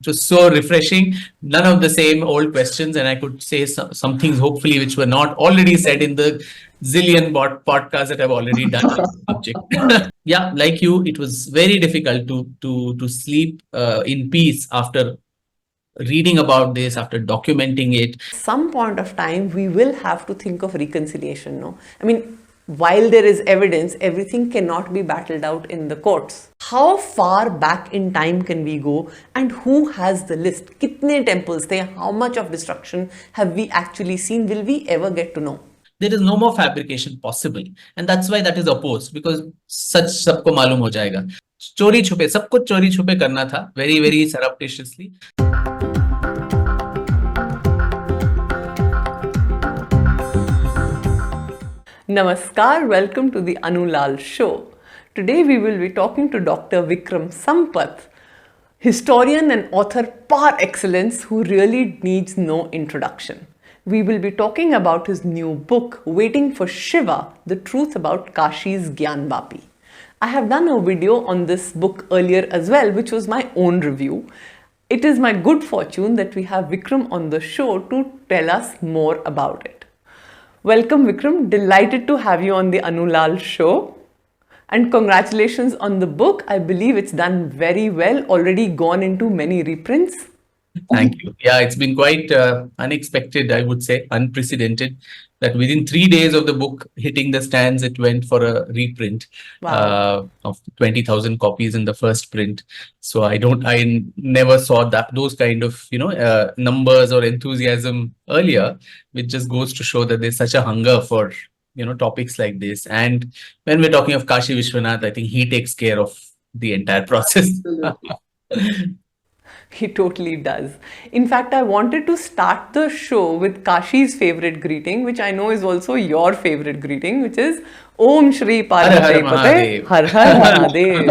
It was so refreshing. None of the same old questions, and I could say some things hopefully which were not already said in the zillion podcasts that I've already done on the subject. Yeah, like you, it was very difficult to sleep in peace after reading about this, after documenting it. Some point of time we will have to think of reconciliation, no? I mean, while there is evidence, everything cannot be battled out in the courts. How far back in time can we go, and who has the list? Kitne temples the? How much of destruction have we actually seen? Will we ever get to know? There is no more fabrication possible, and that's why that is opposed, because सच सबको मालूम हो जाएगा. चोरी छुपे, सब कुछ चोरी छुपे करना था, very very surreptitiously. Namaskar, welcome to the Anu Lall show. Today we will be talking to Dr. Vikram Sampath, historian and author par excellence who really needs no introduction. We will be talking about his new book, Waiting for Shiva, The Truth About Kashi's Gyanvapi. I have done a video on this book earlier as well, which was my own review. It is my good fortune that we have Vikram on the show to tell us more about it. Welcome, Vikram. Delighted to have you on the Anu Lall show. And congratulations on the book. I believe it's done very well, already gone into many reprints. Thank you. Yeah, it's been quite unexpected, I would say, unprecedented, that within 3 days of the book hitting the stands, it went for a reprint. Wow. Of 20,000 copies in the first print. So I never saw those kind of, numbers or enthusiasm earlier, which just goes to show that there's such a hunger for, topics like this. And when we're talking of Kashi Vishwanath, I think he takes care of the entire process. He totally does. In fact, I wanted to start the show with Kashi's favorite greeting, which I know is also your favorite greeting, which is Om Shri Parvati Pate Har Har Mahadev.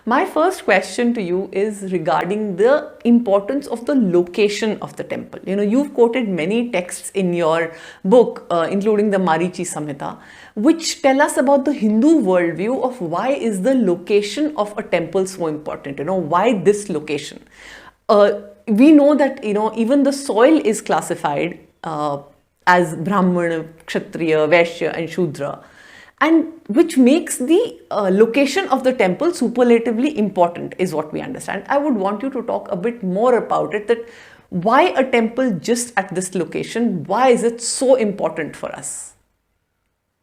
My first question to you is regarding the importance of the location of the temple. You've quoted many texts in your book, including the Marichi Samhita, which tell us about the Hindu worldview of why is the location of a temple so important. Why this location? We know that even the soil is classified as Brahmana, Kshatriya, Vaishya and Shudra, and which makes the location of the temple superlatively important, is what we understand. I would want you to talk a bit more about it, that why a temple just at this location? Why is it so important for us?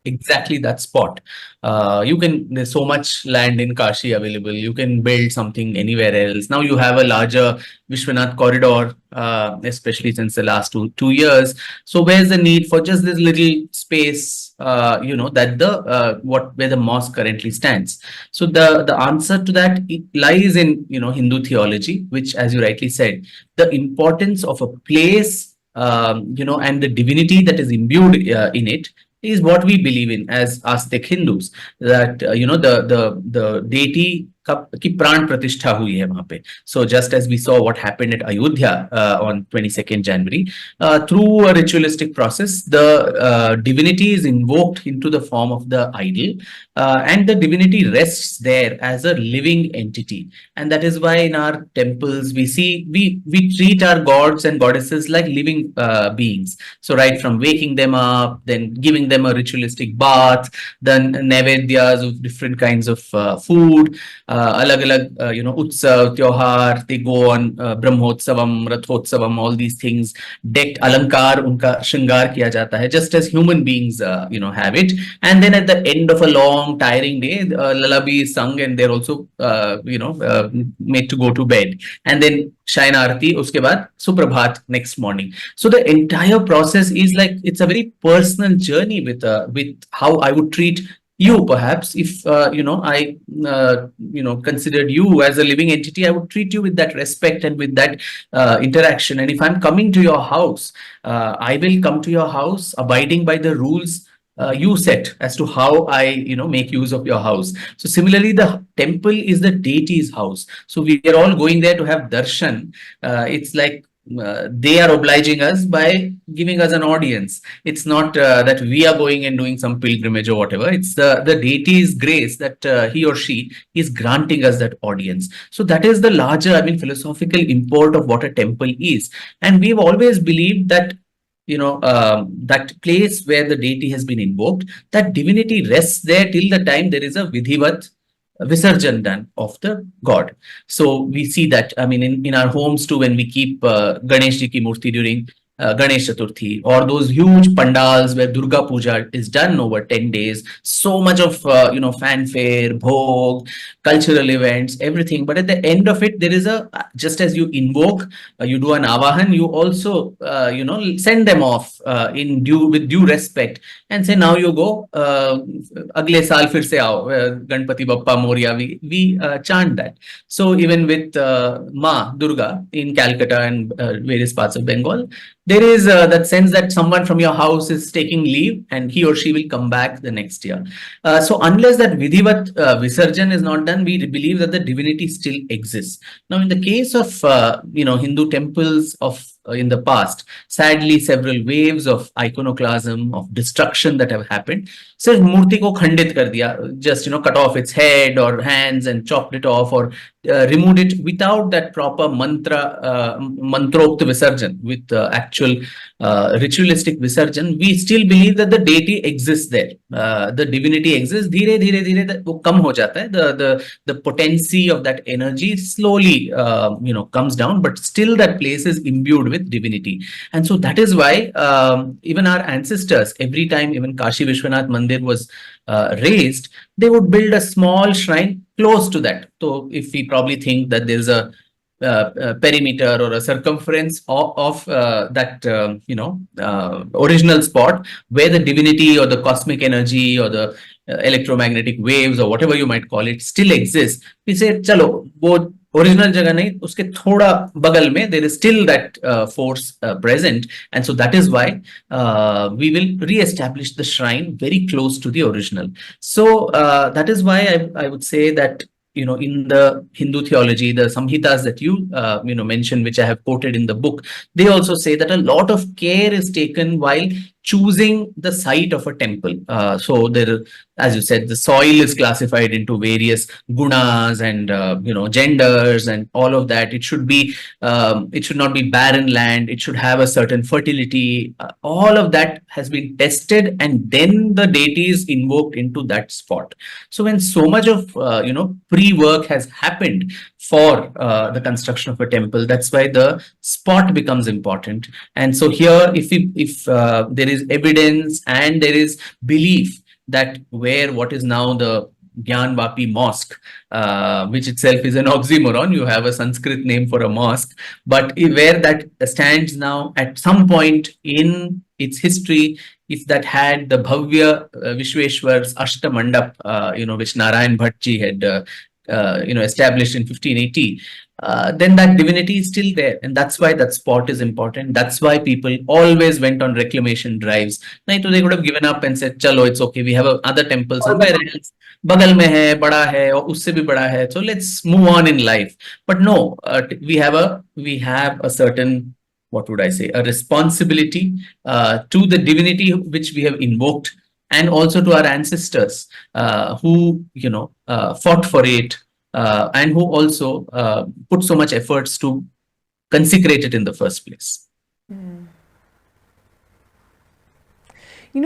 Exactly that spot. There's so much land in Kashi available. You can build something anywhere else. Now you have a larger Vishwanath corridor, especially since the last two years. So where's the need for just this little space, that where the mosque currently stands? So the answer to that, it lies in, Hindu theology, which, as you rightly said, the importance of a place, and the divinity that is imbued in it is what we believe in as Aztec Hindus, that the deity की प्राण प्रतिष्ठा हुई है वहां पे. So just as we saw what happened at Ayodhya on 22nd January, through a ritualistic process, the divinity is invoked into the form of the idol, and the divinity rests there as a living entity. And that is why in our temples we treat our gods and goddesses like living beings. So right from waking them up, then giving them a ritualistic bath, then naivedyas of different kinds of food, alag-alag, utsav, tyohar, they go on Brahmotsavam, Rathotsavam, all these things, decked alankar, unka shringar kiya jata hai, just as human beings, have it. And then at the end of a long, tiring day, lullaby is sung and they're also, made to go to bed. And then Shayan Arati, uske baad Suprabhat next morning. So the entire process is like, it's a very personal journey with how I would treat you. Perhaps if I considered you as a living entity, I would treat you with that respect and with that interaction. And if I'm coming to your house, I will come to your house abiding by the rules you set as to how I make use of your house. So similarly, the temple is the deity's house. So we are all going there to have darshan. It's like they are obliging us by giving us an audience. It's not that we are going and doing some pilgrimage or whatever. It's the deity's grace that he or she is granting us that audience. So that is the larger, I mean, philosophical import of what a temple is. And we've always believed that, that place where the deity has been invoked, that divinity rests there till the time there is a vidhivat visarjan done of the god. So we see that, I mean, in our homes too, when we keep Ganesh ji ki murti during Ganesh Chaturthi, or those huge pandals where Durga Puja is done over 10 days, so much of, fanfare, bhog, cultural events, everything. But at the end of it, there is just as you invoke, you do an avahan, you also, send them off with due respect and say, now you go, agle saal fir se aao, Ganpati Bappa Moria, we chant that. So even with Ma Durga in Calcutta and various parts of Bengal, there is that sense that someone from your house is taking leave and he or she will come back the next year. So unless that Vidhivat Visarjan is not done, we believe that the divinity still exists. Now, in the case of, Hindu temples of in the past, sadly, several waves of iconoclasm, of destruction that have happened. So Murti ko khandit kar diya, just, cut off its head or hands and chopped it off, or removed it without that proper mantrokta visarjan, with actual ritualistic visarjan. We still believe that the deity exists there, the divinity exists. Dhire dhire dhire वो कम हो जाता है. The potency of that energy slowly comes down, but still that place is imbued with divinity. And so that is why even our ancestors, every time even Kashi Vishwanath Mandir was raised, they would build a small shrine close to that. So if we probably think that there's a perimeter or a circumference of that original spot where the divinity or the cosmic energy or the electromagnetic waves or whatever you might call it still exists, we say chalo wo original jagah nahi, uske thoda bagal mein there is still that force present, and so that is why we will re-establish the shrine very close to the original. So that is why I would say that in the Hindu theology, the Samhitas that you mentioned, which I have quoted in the book, they also say that a lot of care is taken while choosing the site of a temple. So there, as you said, the soil is classified into various gunas and genders and all of that. It should not be barren land. It should have a certain fertility. All of that has been tested, and then the deity is invoked into that spot. So when so much of pre-work has happened for the construction of a temple, that's why the spot becomes important. And so here, if there is evidence and there is belief that where what is now the Gyanvapi mosque, which itself is an oxymoron. You have a Sanskrit name for a mosque, but where that stands now, at some point in its history, if that had the Bhavya Vishweshwar's Ashtamandap, which Narayan Bhattji had established in 1580, then that divinity is still there. And that's why that spot is important. That's why people always went on reclamation drives. Nahi to they could have given up and said, chalo, it's okay. We have another temple somewhere else. Bagal mein hai, bada hai, aur usse bhi bada hai. So let's move on in life. But no, we have a certain, what would I say, a responsibility to the divinity which we have invoked, and also to our ancestors who fought for it and who also put so much efforts to consecrate it in the first place.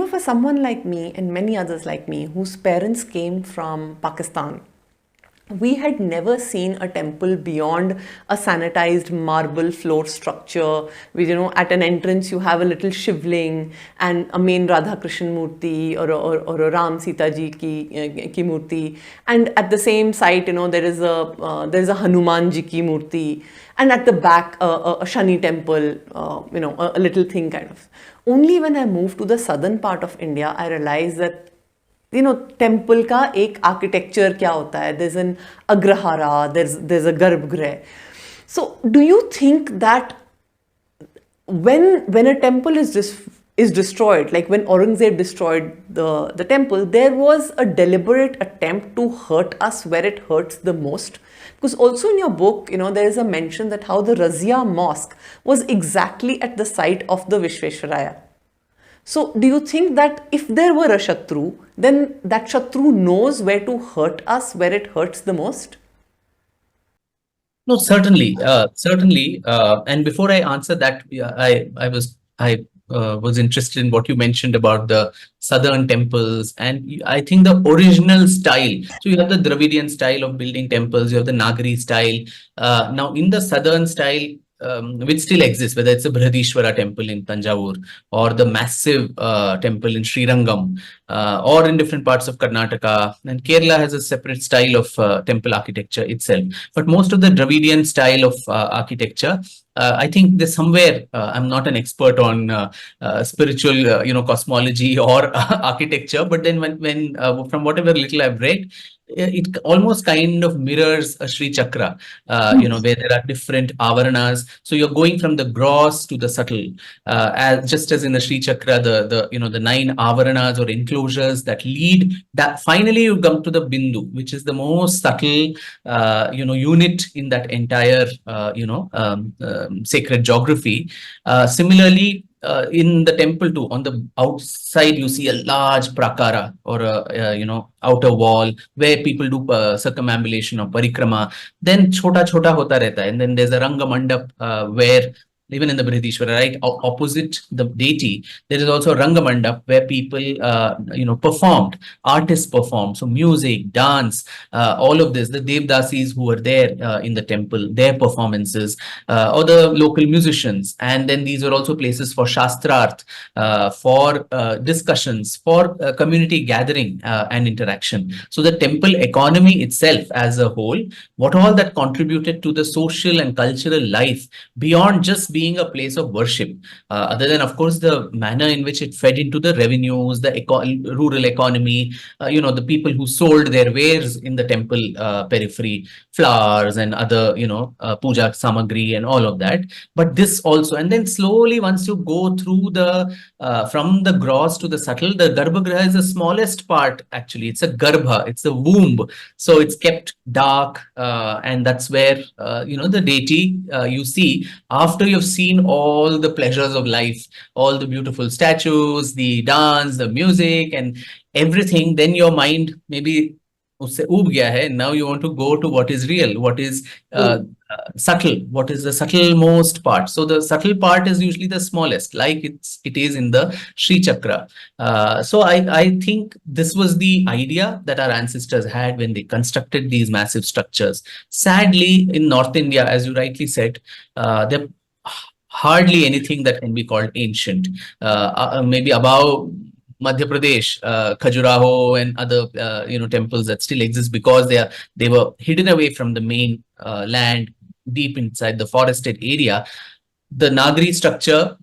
For someone like me and many others like me whose parents came from Pakistan, we had never seen a temple beyond a sanitized marble floor structure. At an entrance you have a little shivling and a main Radha Krishna Murti or a Ram Sita Ji ki Murti, and at the same site there is a Hanuman Ji ki Murti, and at the back a Shani temple, a little thing kind of. Only when I moved to the southern part of India, I realized that temple का एक architecture क्या होता है. There's an agrahara, there's a garbhagriha. So do you think that when a temple is this is destroyed, like when Aurangzeb destroyed the temple, there was a deliberate attempt to hurt us where it hurts the most. Because also in your book, there is a mention that how the Razia mosque was exactly at the site of the Vishveshwaraya. So, do you think that if there were a Shatru, then that Shatru knows where to hurt us, where it hurts the most? No, certainly, certainly. And before I answer that, yeah, I was interested in what you mentioned about the southern temples, and I think the original style. So you have the Dravidian style of building temples, you have the Nagari style. Now, in the southern style, which still exists, whether it's a Brihadishwara temple in Tanjavur or the massive temple in Srirangam, or in different parts of Karnataka, and Kerala has a separate style of temple architecture itself. But most of the Dravidian style of architecture, I think there's somewhere, I'm not an expert on spiritual, cosmology or architecture, but then when from whatever little I've read, it almost kind of mirrors a Sri Chakra, where there are different avaranas. So you're going from the gross to the subtle, as just as in the Sri Chakra, the nine avaranas or enclosures that lead, that finally you come to the Bindu, which is the most subtle, unit in that entire, sacred geography. Similarly, in the temple too, on the outside you see a large prakara or a, outer wall where people do circumambulation or parikrama. Then chota chota hota rehta hai. And then there's a ranga mandap, where even in the Brihadishwara, right, opposite the deity, there is also Ranga Mandap where people, performed, artists performed. So music, dance, all of this, the Devdasis who were there in the temple, their performances, or the local musicians. And then these were also places for Shastrarth, for discussions, for community gathering and interaction. So the temple economy itself as a whole, what all that contributed to the social and cultural life beyond just being a place of worship, other than, of course, the manner in which it fed into the revenues, the rural economy, the people who sold their wares in the temple periphery, flowers and other, puja samagri and all of that. But this also, and then slowly once you go through the, from the gross to the subtle, the Garbhagriha is the smallest part actually. It's a Garbha, it's a womb. So it's kept dark, and that's where, the deity you see after you've seen all the pleasures of life, all the beautiful statues, the dance, the music, and everything. Then your mind maybe उससे ऊब गया है. Now you want to go to what is real, what is subtle, what is the subtle most part. So the subtle part is usually the smallest, like it is in the Sri Chakra. So I think this was the idea that our ancestors had when they constructed these massive structures. Sadly, in North India, as you rightly said, there hardly anything that can be called ancient. Maybe above Madhya Pradesh, Khajuraho and other, temples that still exist because they were hidden away from the main land deep inside the forested area. The Nagari structure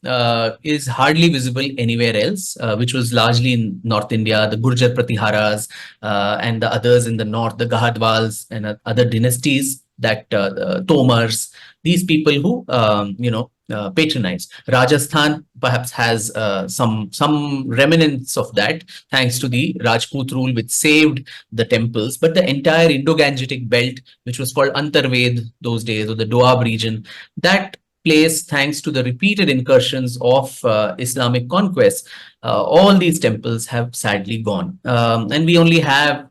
is hardly visible anywhere else, which was largely in North India, the Gurjar Pratiharas, and the others in the north, the Gahadwals and other dynasties, that Tomars, these people who, patronize. Rajasthan perhaps has some remnants of that, thanks to the Rajput rule, which saved the temples. But the entire Indo-Gangetic belt, which was called Antarved those days, or the Doab region, that place, thanks to the repeated incursions of Islamic conquests, all these temples have sadly gone. And we only have,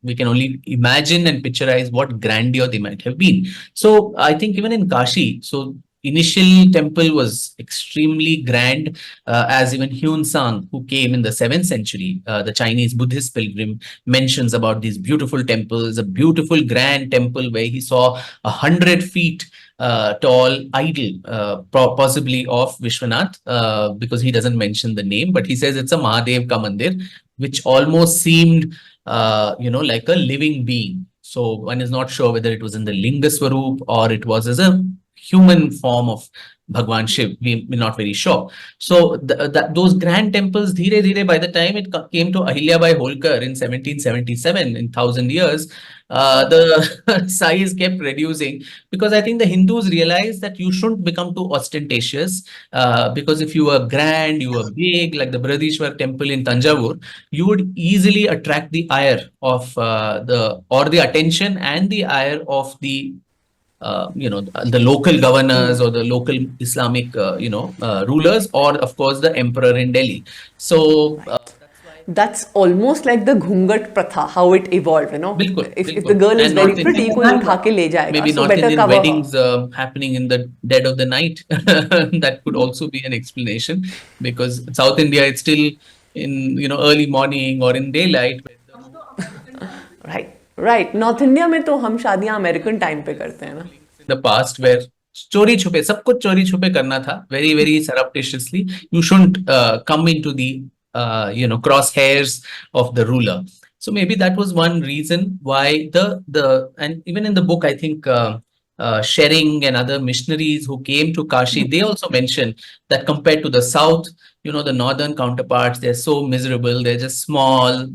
we can only imagine and picturize what grandeur they might have been. So I think even in Kashi, so initial temple was extremely grand, as even Hyun Sang, who came in the 7th century, the Chinese Buddhist pilgrim, mentions about these beautiful temples, a beautiful grand temple where he saw 100 feet tall idol, possibly of Vishwanath, because he doesn't mention the name, but he says it's a Mahadev Ka Mandir, which almost seemed, like a living being. So one is not sure whether it was in the Linga Swaroop or it was as a human form of Bhagwan Shiv. We're not very sure. So those grand temples, dhire dhire, by the time it came to Ahilyabai Holkar in 1777, in 1,000 years, the size kept reducing, because I think the Hindus realized that you shouldn't become too ostentatious, because if you were grand, you were big, like the Brihadishwar temple in Tanjavur, you would easily attract the ire of the attention and the ire of the local governors or the local Islamic, rulers, or of course the emperor in Delhi. So that's why. That's almost like the घूंघट प्रथा, how it evolved, you know. बिल्कुल, If the बिल्कुल. girl is And very North pretty, Indian, कोई उठा के ले जाएगा, maybe so North better Indian cover her. weddings happening in the dead of the night. That could also be an explanation, because South India, it's still in, early morning or in daylight, when the Romans couldn't do this. Right, right. North India में तो हम शादियाँ American time पे करते हैं ना. In the past, where चोरी छुपे, सब कुछ चोरी छुपे करना था, very very surreptitiously. You shouldn't come into the crosshairs of the ruler. So maybe that was one reason why the and even in the book, I think Shering and other missionaries who came to Kashi, they also mentioned that compared to the south, the northern counterparts, they're so miserable. They're just small.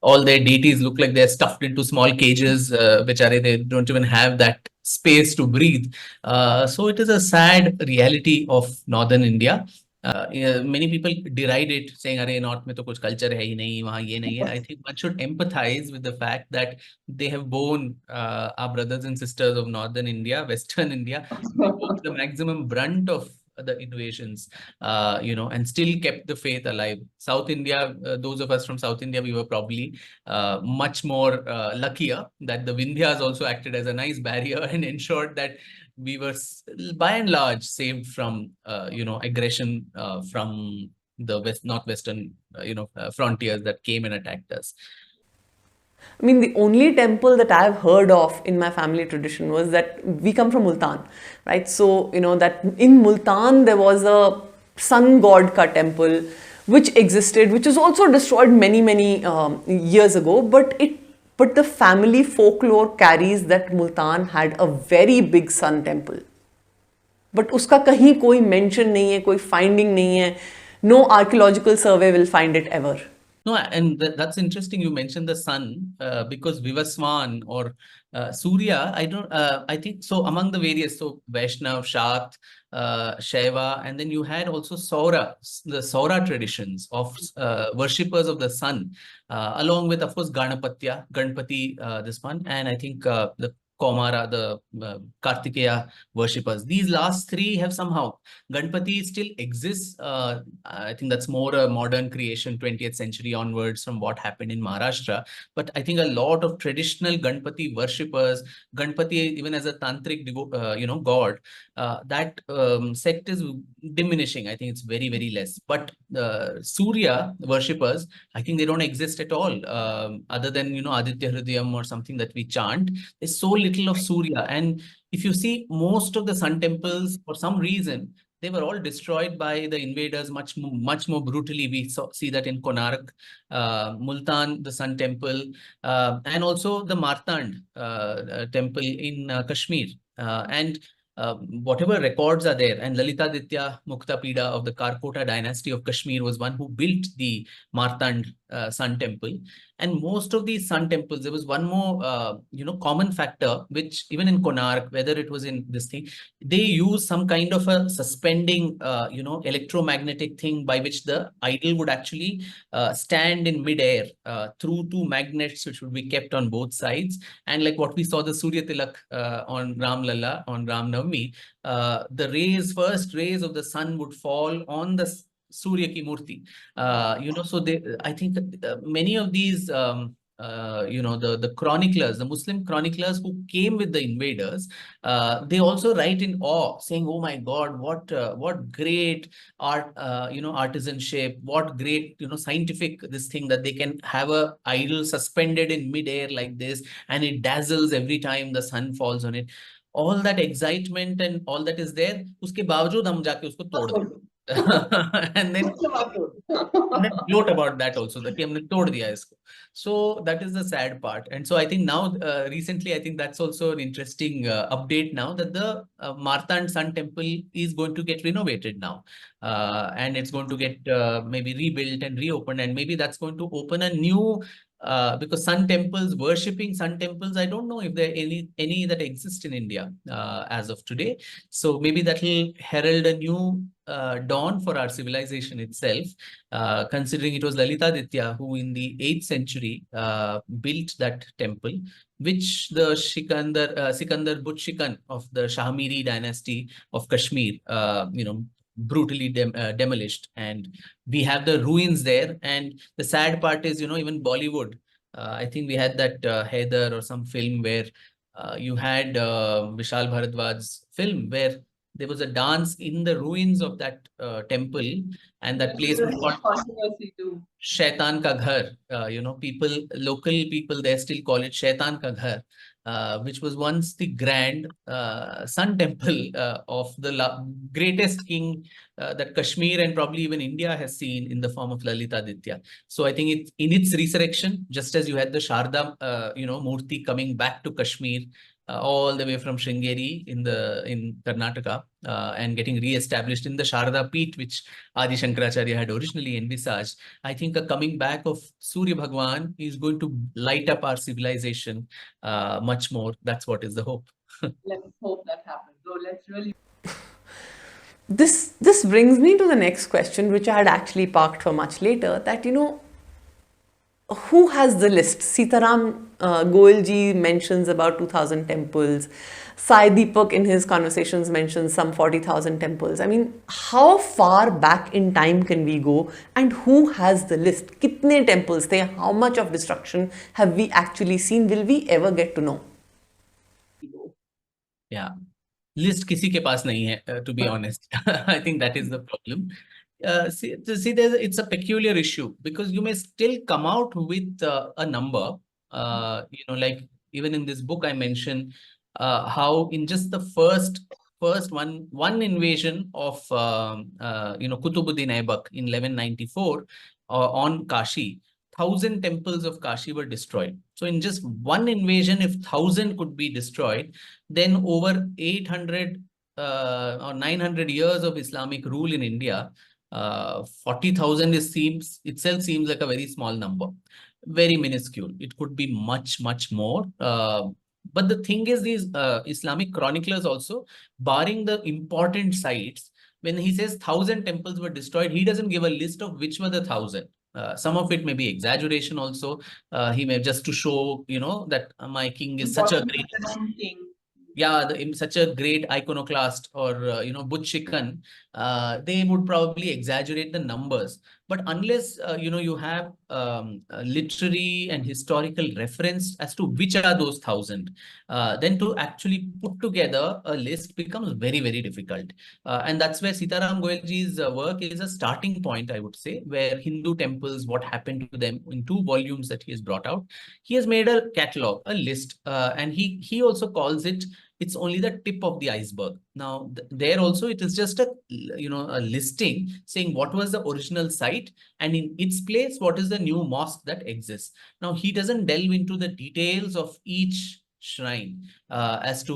All their deities look like they're stuffed into small cages, which are, they don't even have that space to breathe. So it is a sad reality of northern India. Many people deride it, saying, "Arey, North में तो कुछ culture है ही नहीं, वहाँ ये नहीं है." I think one should empathize with the fact that they have borne, our brothers and sisters of northern India, western India, they bore the maximum brunt of the invasions, and still kept the faith alive. South India, those of us from South India, we were probably much more luckier that the Vindhyas also acted as a nice barrier and ensured that we were by and large saved from aggression from the northwestern frontiers that came and attacked us. I mean, the only temple that I've heard of in my family tradition was that we come from Multan, right? So, that in Multan there was a sun god ka temple which existed, which was also destroyed many, many years ago. But the family folklore carries that Multan had a very big sun temple. But उसका कहीं कोई mention नहीं है, कोई finding नहीं है. No archaeological survey will find it ever. No, and that's interesting. You mentioned the sun, because Vivaswan or Surya, I think so. Among the various, so Vaishnav, Shakt, Shaiva, and then you had also the Saura traditions of worshippers of the sun, along with, of course, Ganpati, this one, and I think the Komara, the Kartikeya worshippers. These last three have somehow, Ganpati still exists. I think that's more a modern creation, 20th century onwards, from what happened in Maharashtra. But I think a lot of traditional Ganpati worshippers, Ganpati even as a tantric god, that sect is diminishing. I think it's very, very less. But Surya worshippers, I think they don't exist at all, other than Aditya Hridayam or something that we chant. There's so little of Surya. And if you see, most of the sun temples, for some reason, they were all destroyed by the invaders much more brutally. We see that in Konark, Multan, the Sun Temple, and also the Martand temple in Kashmir. And whatever records are there, and Lalitaditya Muktapida of the Karkota dynasty of Kashmir was one who built the Martand Sun Temple. And most of these sun temples, there was one more, common factor, which even in Konark, whether it was in this thing, they use some kind of a suspending, electromagnetic thing by which the idol would actually stand in midair through two magnets, which would be kept on both sides. And like what we saw the Surya Tilak on Ram Lalla, on Ram Navami, the first rays of the sun would fall on the Surya ki Murti. So I think many of these, the chroniclers, the Muslim chroniclers who came with the invaders, they also write in awe, saying, "Oh my God, what great art, artisanship, what great, scientific this thing that they can have a idol suspended in midair like this, and it dazzles every time the sun falls on it." All that excitement and all that is there, उसके बावजूद हम जाके उसको तोड़ दें. And then gloat about that also, that हमने तोड़ दिया इसको. So that is the sad part. And so I think now recently I think that's also an interesting update now, that the Martha and Sun temple is going to get renovated now, and it's going to get maybe rebuilt and reopened, and maybe that's going to open a new, because sun temples, worshipping sun temples, I don't know if there are any that exist in India as of today. So maybe that will herald a new dawn for our civilization itself, considering it was Lalitaditya who in the 8th century built that temple, which the Sikandar Butshikan of the Shahmiri dynasty of Kashmir, brutally demolished. And we have the ruins there. And the sad part is, even Bollywood, I think we had that Heather or some film where you had Vishal Bharadwaj's film where there was a dance in the ruins of that temple, and that place was called controversy too. Shaitan Ka Ghar. Local people there still call it Shaitan Ka Ghar, which was once the grand sun temple of the greatest king that Kashmir and probably even India has seen, in the form of Lalitaditya. So I think it's in its resurrection, just as you had the Sharda, Murti coming back to Kashmir, all the way from Sringeri in Karnataka, and getting re-established in the Sharda Peeth, which Adi Shankaracharya had originally envisaged. I think a coming back of Surya Bhagwan is going to light up our civilization much more. That's what is the hope. Let's hope that happens. So let's really. This brings me to the next question, which I had actually parked for much later. That who has the list? Sitaram Goelji mentions about 2,000 temples. Sai Deepak in his conversations mentions some 40,000 temples. I mean, how far back in time can we go, and who has the list? Kitne temples the? How much of destruction have we actually seen? Will we ever get to know? Yeah. List किसी के पास नहीं है, to be honest. I think that is the problem. It's a peculiar issue, because you may still come out with a number. Like even in this book I mentioned how in just the first one invasion of Kutubuddin Aibak in 1194 on Kashi, 1,000 temples of Kashi were destroyed. So in just one invasion, if 1,000 could be destroyed, then over 800 or 900 years of Islamic rule in India, 40,000 itself seems like a very small number, very minuscule. It could be much, much more. But the thing is, these Islamic chroniclers also, barring the important sites, when he says 1,000 temples were destroyed, he doesn't give a list of which were the 1,000. Some of it may be exaggeration also. He may just to show, that my king is such a great king. Yeah, such a great iconoclast, or Butchikan, they would probably exaggerate the numbers. But unless you have literary and historical reference as to which are those 1,000, then to actually put together a list becomes very, very difficult. And that's where Sitaram Goelji's work is a starting point, I would say, where Hindu temples, what happened to them, in 2 volumes that he has brought out. He has made a catalog, a list, and he also calls it, it's only the tip of the iceberg. Now, there also it is just a listing saying what was the original site, and in its place, what is the new mosque that exists. Now, he doesn't delve into the details of each shrine as to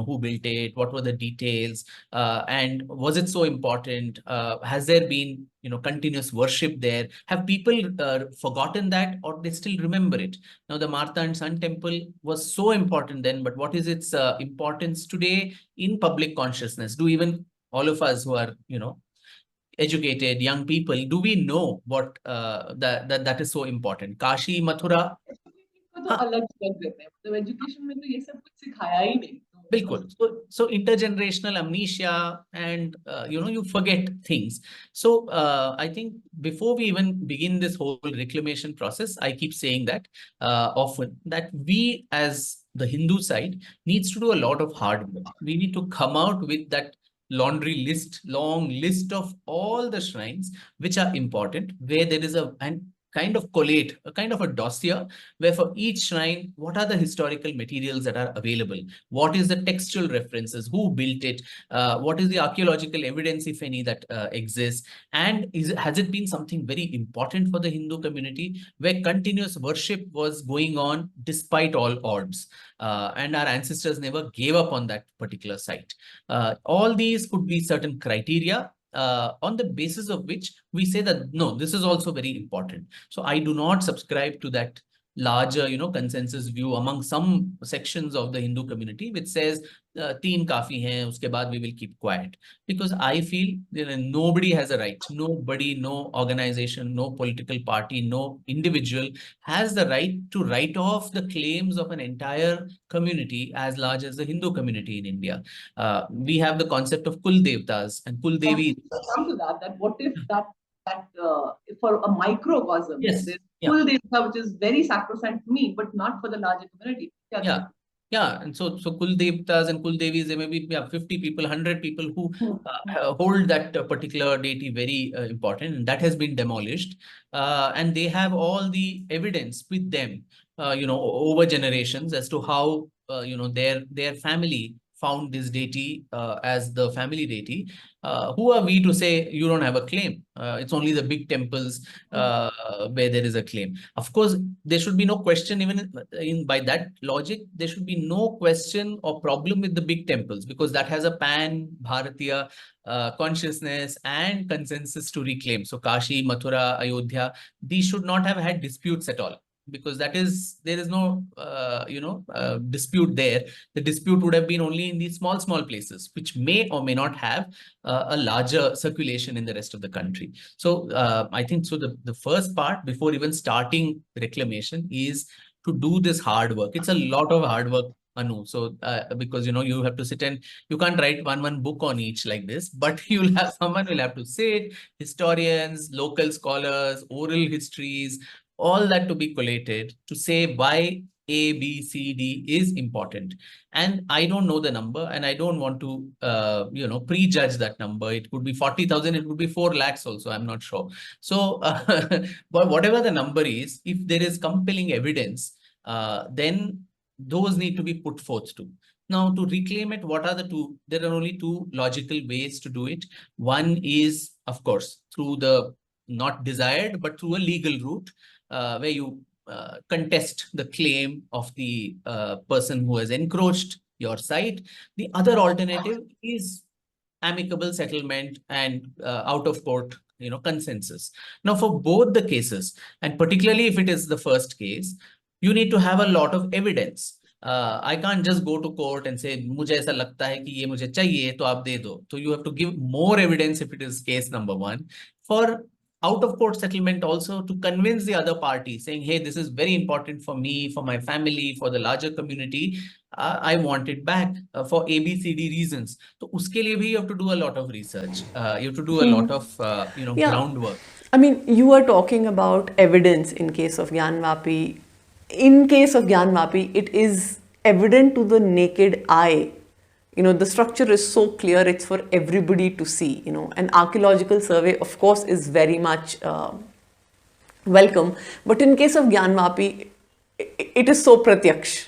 who built it, what were the details, and was it so important? Has there been continuous worship there? Have people forgotten that, or they still remember it? Now, the Martha and Sun temple was so important then, but what is its importance today in public consciousness? Do even all of us who are educated young people, do we know what that is so important? Kashi, Mathura. तो अलग कर देते हैं, मतलब education में तो ये सब कुछ सिखाया ही नहीं, बिल्कुल. So intergenerational amnesia, and you forget things. So I think before we even begin this whole reclamation process, I keep saying that often, that we as the Hindu side needs to do a lot of hard work. We need to come out with that long list of all the shrines which are important, where there is and kind of collate a kind of a dossier where for each shrine, what are the historical materials that are available? What is the textual references? Who built it? What is the archaeological evidence, if any, that exists? And has it been something very important for the Hindu community where continuous worship was going on despite all odds? And our ancestors never gave up on that particular site. All these could be certain criteria on the basis of which we say that, no, this is also very important. So I do not subscribe to that larger, consensus view among some sections of the Hindu community, which says, teen kafi hai, uske baad we will keep quiet. Because I feel nobody has a right, nobody, no organization, no political party, no individual has the right to write off the claims of an entire community as large as the Hindu community in India. We have the concept of Kul Devtas and Kul Devi. Come to that. That what if that for a microcosm, Yes. there's Yeah. full data which is very sacrosanct to me, but not for the larger community. Yeah. Yeah, and so Kul Devtas and Kul Devis, there may be 50 people, 100 people who hold that particular deity very important, and that has been demolished. And they have all the evidence with them, over generations as to how their family found this deity as the family deity. Who are we to say you don't have a claim? It's only the big temples where there is a claim. Of course, there should be no question, even by that logic, there should be no question or problem with the big temples, because that has a pan Bharatiya consciousness and consensus to reclaim. So Kashi, Mathura, Ayodhya, these should not have had disputes at all, because there is no dispute there. The dispute would have been only in these small places, which may or may not have a larger circulation in the rest of the country. So I think so the first part before even starting reclamation is to do this hard work. It's a lot of hard work, Anu. So because you have to sit and you can't write one book on each like this, but someone will have to sit, historians, local scholars, oral histories, all that to be collated to say why A, B, C, D is important. And I don't know the number, and I don't want to, prejudge that number. It could be 40,000, it could be 4 lakhs also, I'm not sure. So, but whatever the number is, if there is compelling evidence, then those need to be put forth too. Now, to reclaim it, what are the two? There are only two logical ways to do it. One is, of course, through the not desired, but through a legal route, where you contest the claim of the person who has encroached your site. The other alternative is amicable settlement and out of court consensus. Now, for both the cases, and particularly if it is the first case, you need to have a lot of evidence. I can't just go to court and say, मुझे ऐसा लगता है कि ये मुझे चाहिए तो आप दे दो. So you have to give more evidence if it is case number one. For out of court settlement also, to convince the other party saying, hey, this is very important for me, for my family, for the larger community. I want it back for ABCD reasons. So uske liye bhi you have to do a lot of research. You have to do a lot of groundwork. I mean, you are talking about evidence in case of Gyanvapi. In case of Gyanvapi, it is evident to the naked eye. The structure is so clear, it's for everybody to see. An archaeological survey, of course, is very much welcome. But in case of Gyanvapi, it is so pratyaksh.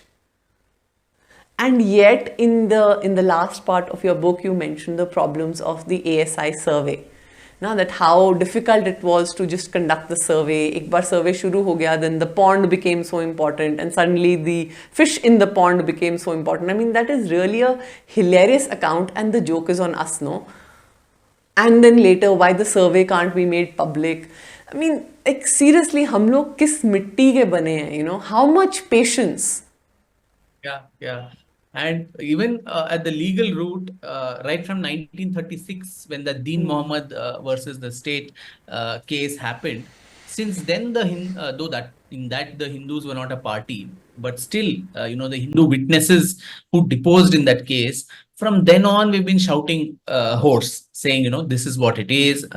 And yet, in the last part of your book, you mentioned the problems of the ASI survey. Now that how difficult it was to just conduct the survey. Ek baar survey shuru ho gaya, then the pond became so important, and suddenly the fish in the pond became so important. I mean, that is really a hilarious account, and the joke is on us, no? And then later, why the survey can't be made public. I mean, like seriously, hum log kis mitti ke bane hain, how much patience? Yeah. And even at the legal route, right from 1936, when the Deen Mohammed versus the state case happened, since then though that in that the Hindus were not a party, but still, the Hindu witnesses who deposed in that case, from then on, we've been shouting hoarse, saying, this is what it is.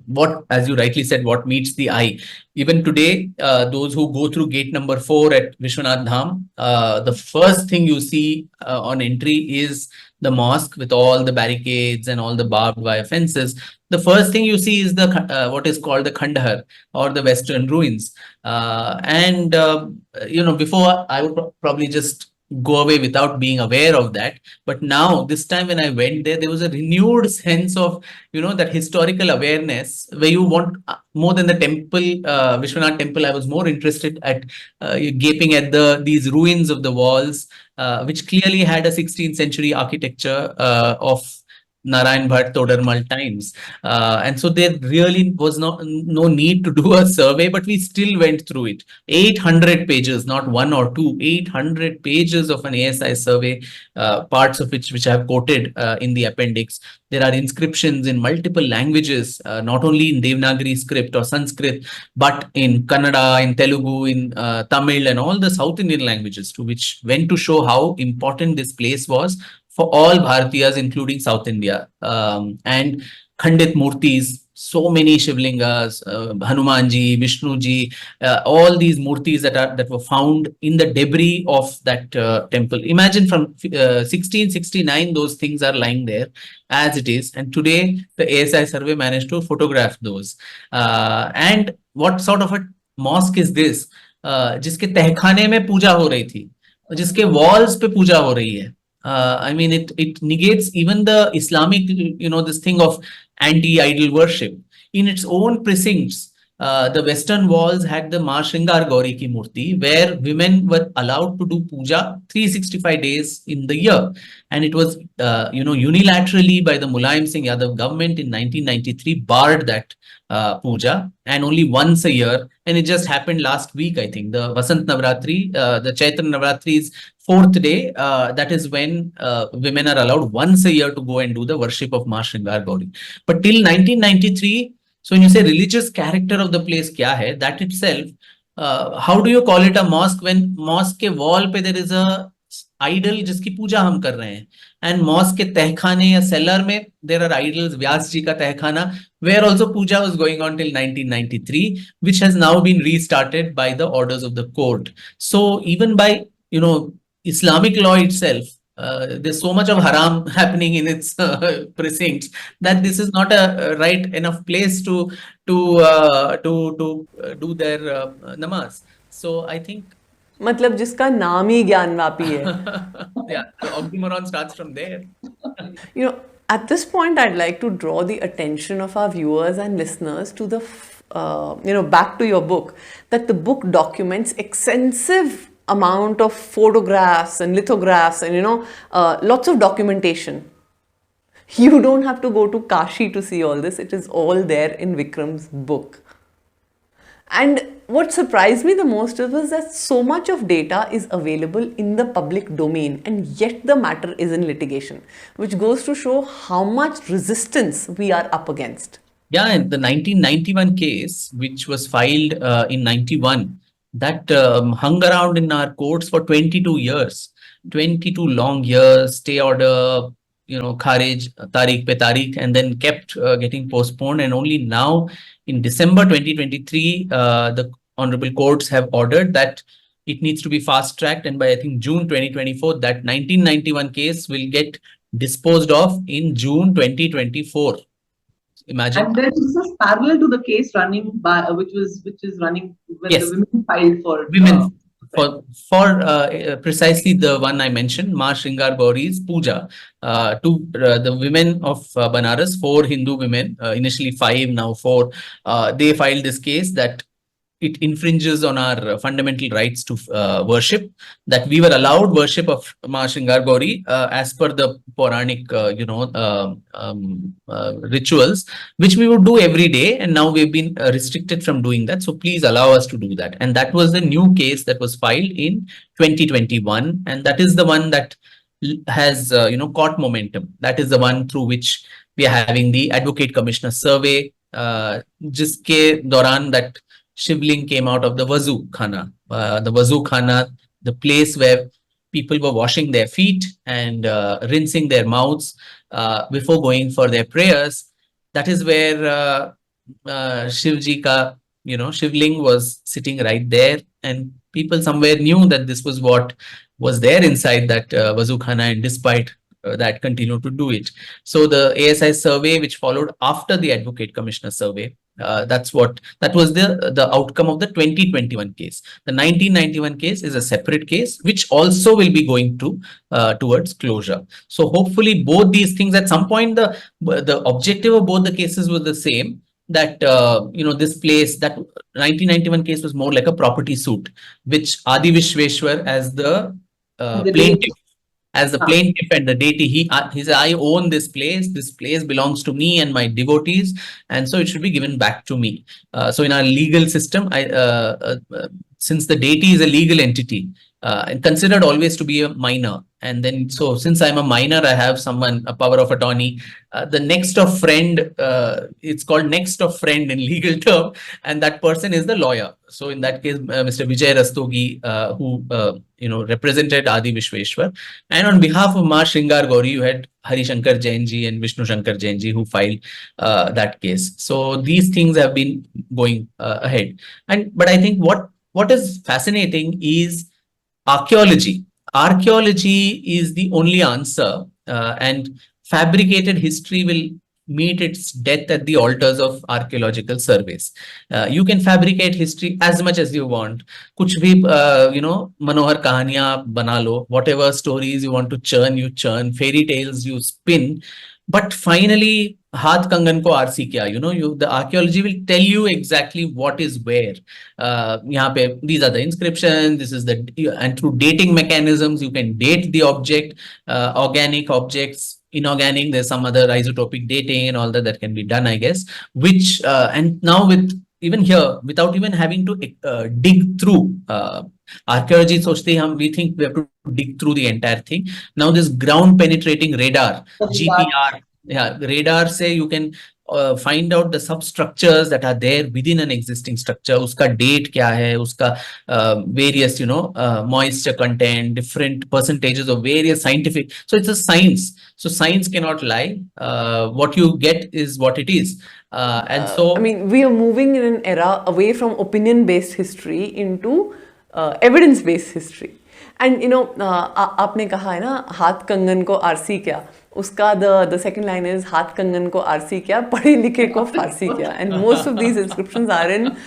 What, as you rightly said, what meets the eye. Even today, those who go through gate number 4 at Vishwanath Dham, the first thing you see on entry is the mosque with all the barricades and all the barbed wire fences, the first thing you see is the what is called the Kandahar, or the Western ruins. And before I would probably just go away without being aware of that. But now, this time when I went there, there was a renewed sense of, that historical awareness, where you want more than the temple, Vishwanath temple. I was more interested at gaping at these ruins of the walls, which clearly had a 16th century architecture of Narayan Bhatt Todarmal times. And so there really was no need to do a survey, but we still went through it. 800 pages, not one or two, 800 pages of an ASI survey, parts of which I have quoted in the appendix. There are inscriptions in multiple languages, not only in Devanagari script or Sanskrit, but in Kannada, in Telugu, in Tamil, and all the South Indian languages, to which went to show how important this place was for all Bharatiyas, including South India. And Khandit Murtis, so many Shivlingas, Hanumanji, Vishnuji, all these murtis that were found in the debris of that temple. Imagine from 1669, those things are lying there as it is. And today, the ASI survey managed to photograph those. And what sort of a mosque is this? जिसके तहखाने में पूजा हो रही थी, जिसके walls पे पूजा हो रही है. I mean, it negates even the Islamic, this thing of anti-idol worship. In its own precincts, the western walls had the Ma Shringar Gauri ki Murti, where women were allowed to do puja 365 days in the year. And it was, unilaterally by the Mulayam Singh Yadav government in 1993 barred that puja, and only once a year. And it just happened last week, I think, the Vasant Navratri, the Chaitra Navratri's fourth day. That is when women are allowed once a year to go and do the worship of Ma Shringar Gauri. But till 1993, so when you say religious character of the place kya hai, that itself, how do you call it a mosque when mosque ke wall pe there is a idol jiski puja hum kar rahe hain, and mosque ke tehkhane ya cellar mein there are idols, Vyas ji ka tehkhana, where also puja was going on till 1993, which has now been restarted by the orders of the court. So even by, Islamic law itself, there's so much of haram happening in its precincts, that this is not a right enough place to do their namaz. So I think, मतलब जिसका नाम ही ज्ञानवापी है. yeah, the oxymoron starts from there. At this point, I'd like to draw the attention of our viewers and listeners to the, back to your book, that the book documents extensive amount of photographs and lithographs and, lots of documentation. You don't have to go to Kashi to see all this. It is all there in Vikram's book. And what surprised me the most was that so much of data is available in the public domain, and yet the matter is in litigation, which goes to show how much resistance we are up against. Yeah, and the 1991 case, which was filed in 91, that hung around in our courts for 22 years, 22 long years, stay order, kharij, tariq pe tariq, and then kept getting postponed. And only now in December 2023, the honorable courts have ordered that it needs to be fast tracked. And by, I think, June 2024, that 1991 case will get disposed of in June 2024. Imagine. And then this is parallel to the case running by, which is running when Yes. the women filed for Women. For precisely the one I mentioned, Ma Shringar Gauri's puja, to the women of Banaras, 4 Hindu women, initially 5, now 4, they filed this case that it infringes on our fundamental rights to worship, that we were allowed worship of Ma Shringar Gauri as per the Puranic, rituals, which we would do every day, and now we've been restricted from doing that. So please allow us to do that. And that was the new case that was filed in 2021, and that is the one that has caught momentum. That is the one through which we are having the Advocate Commissioner survey, jiske dauran that Shivling came out of the Wazu Khana. The Wazu Khana, the place where people were washing their feet and rinsing their mouths before going for their prayers. That is where Shivji ka, Shivling was sitting right there, and people somewhere knew that this was what was there inside that Wazu Khana, and despite that continue to do it. So the ASI survey, which followed after the Advocate Commissioner survey, that was the outcome of the 2021 case. The 1991 case is a separate case, which also will be going to towards closure. So hopefully both these things, at some point, the objective of both the cases was the same, that this place, that 1991 case was more like a property suit, which Adi Vishweshwar as the The plaintiff, date. as the plaintiff and the deity, he said, I own this place. This place belongs to me and my devotees, and so it should be given back to me. So in our legal system, since the deity is a legal entity and considered always to be a minor, and then so since I'm a minor, I have someone, a power of attorney. The next of friend, it's called next of friend in legal term, and that person is the lawyer. So in that case, Mr. Vijay Rastogi, who represented Adi Vishweshwar, and on behalf of Ma Shringar Gauri, you had Hari Shankar Jain ji and Vishnu Shankar Jain ji who filed that case. So these things have been going ahead, but I think what is fascinating is archaeology. Archaeology is the only answer, and fabricated history will meet its death at the altars of archaeological surveys. You can fabricate history as much as you want. कुछ भी मनोहर कहानियां बना लो, whatever stories you want to churn, you churn, fairy tales you spin, but finally हाथ कंगन को RC क्या, the archaeology will tell you exactly what is where. यहाँ पे these are the inscriptions, this is and through dating mechanisms you can date the object, organic objects, inorganic, there's some other isotopic dating and all that can be done, I guess, which and now with even here, without even having to dig through archaeology, we think we have to dig through the entire thing. Now this ground penetrating radar, GPR, radar say you can find out the substructures that are there within an existing structure. Uska date kya hai, uska various, moisture content, different percentages of various scientific. So it's a science. So science cannot lie. What you get is what it is. And so, I mean, we are moving in an era away from opinion-based history into evidence-based history. And आपने कहा है ना, हाथ कंगन को RC क्या, उसका the second line is हाथ कंगन को आरसी क्या, पढ़े लिखे को फारसी क्या. And most of these inscriptions are in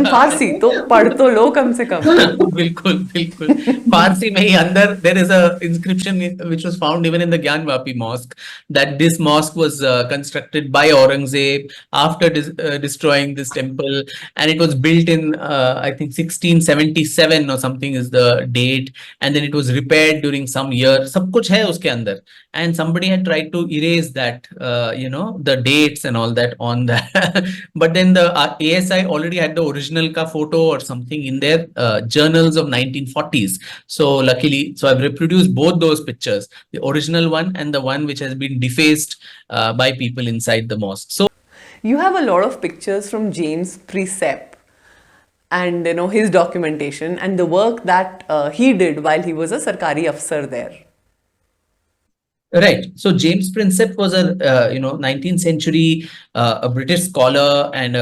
Farsi, तो पढ़ तो लो कम से कम. बिल्कुल बिल्कुल. Farsi में ही अंदर there is a inscription which was found even in the Gyanvapi mosque, that this mosque was constructed by Aurangzeb after destroying this temple, and it was built in I think 1677 or something is the date, and then it was repaired during some year. सब कुछ है उसके अंदर, and somebody had tried to erase that, the dates and all that on that. But then the ASI already had the original ka photo or something in their journals of 1940s. So luckily, so I've reproduced both those pictures, the original one and the one which has been defaced by people inside the mosque. So you have a lot of pictures from James Precept and his documentation and the work that he did while he was a Sarkari Afsar there. Right. So James Prinsep was a 19th century a British scholar, and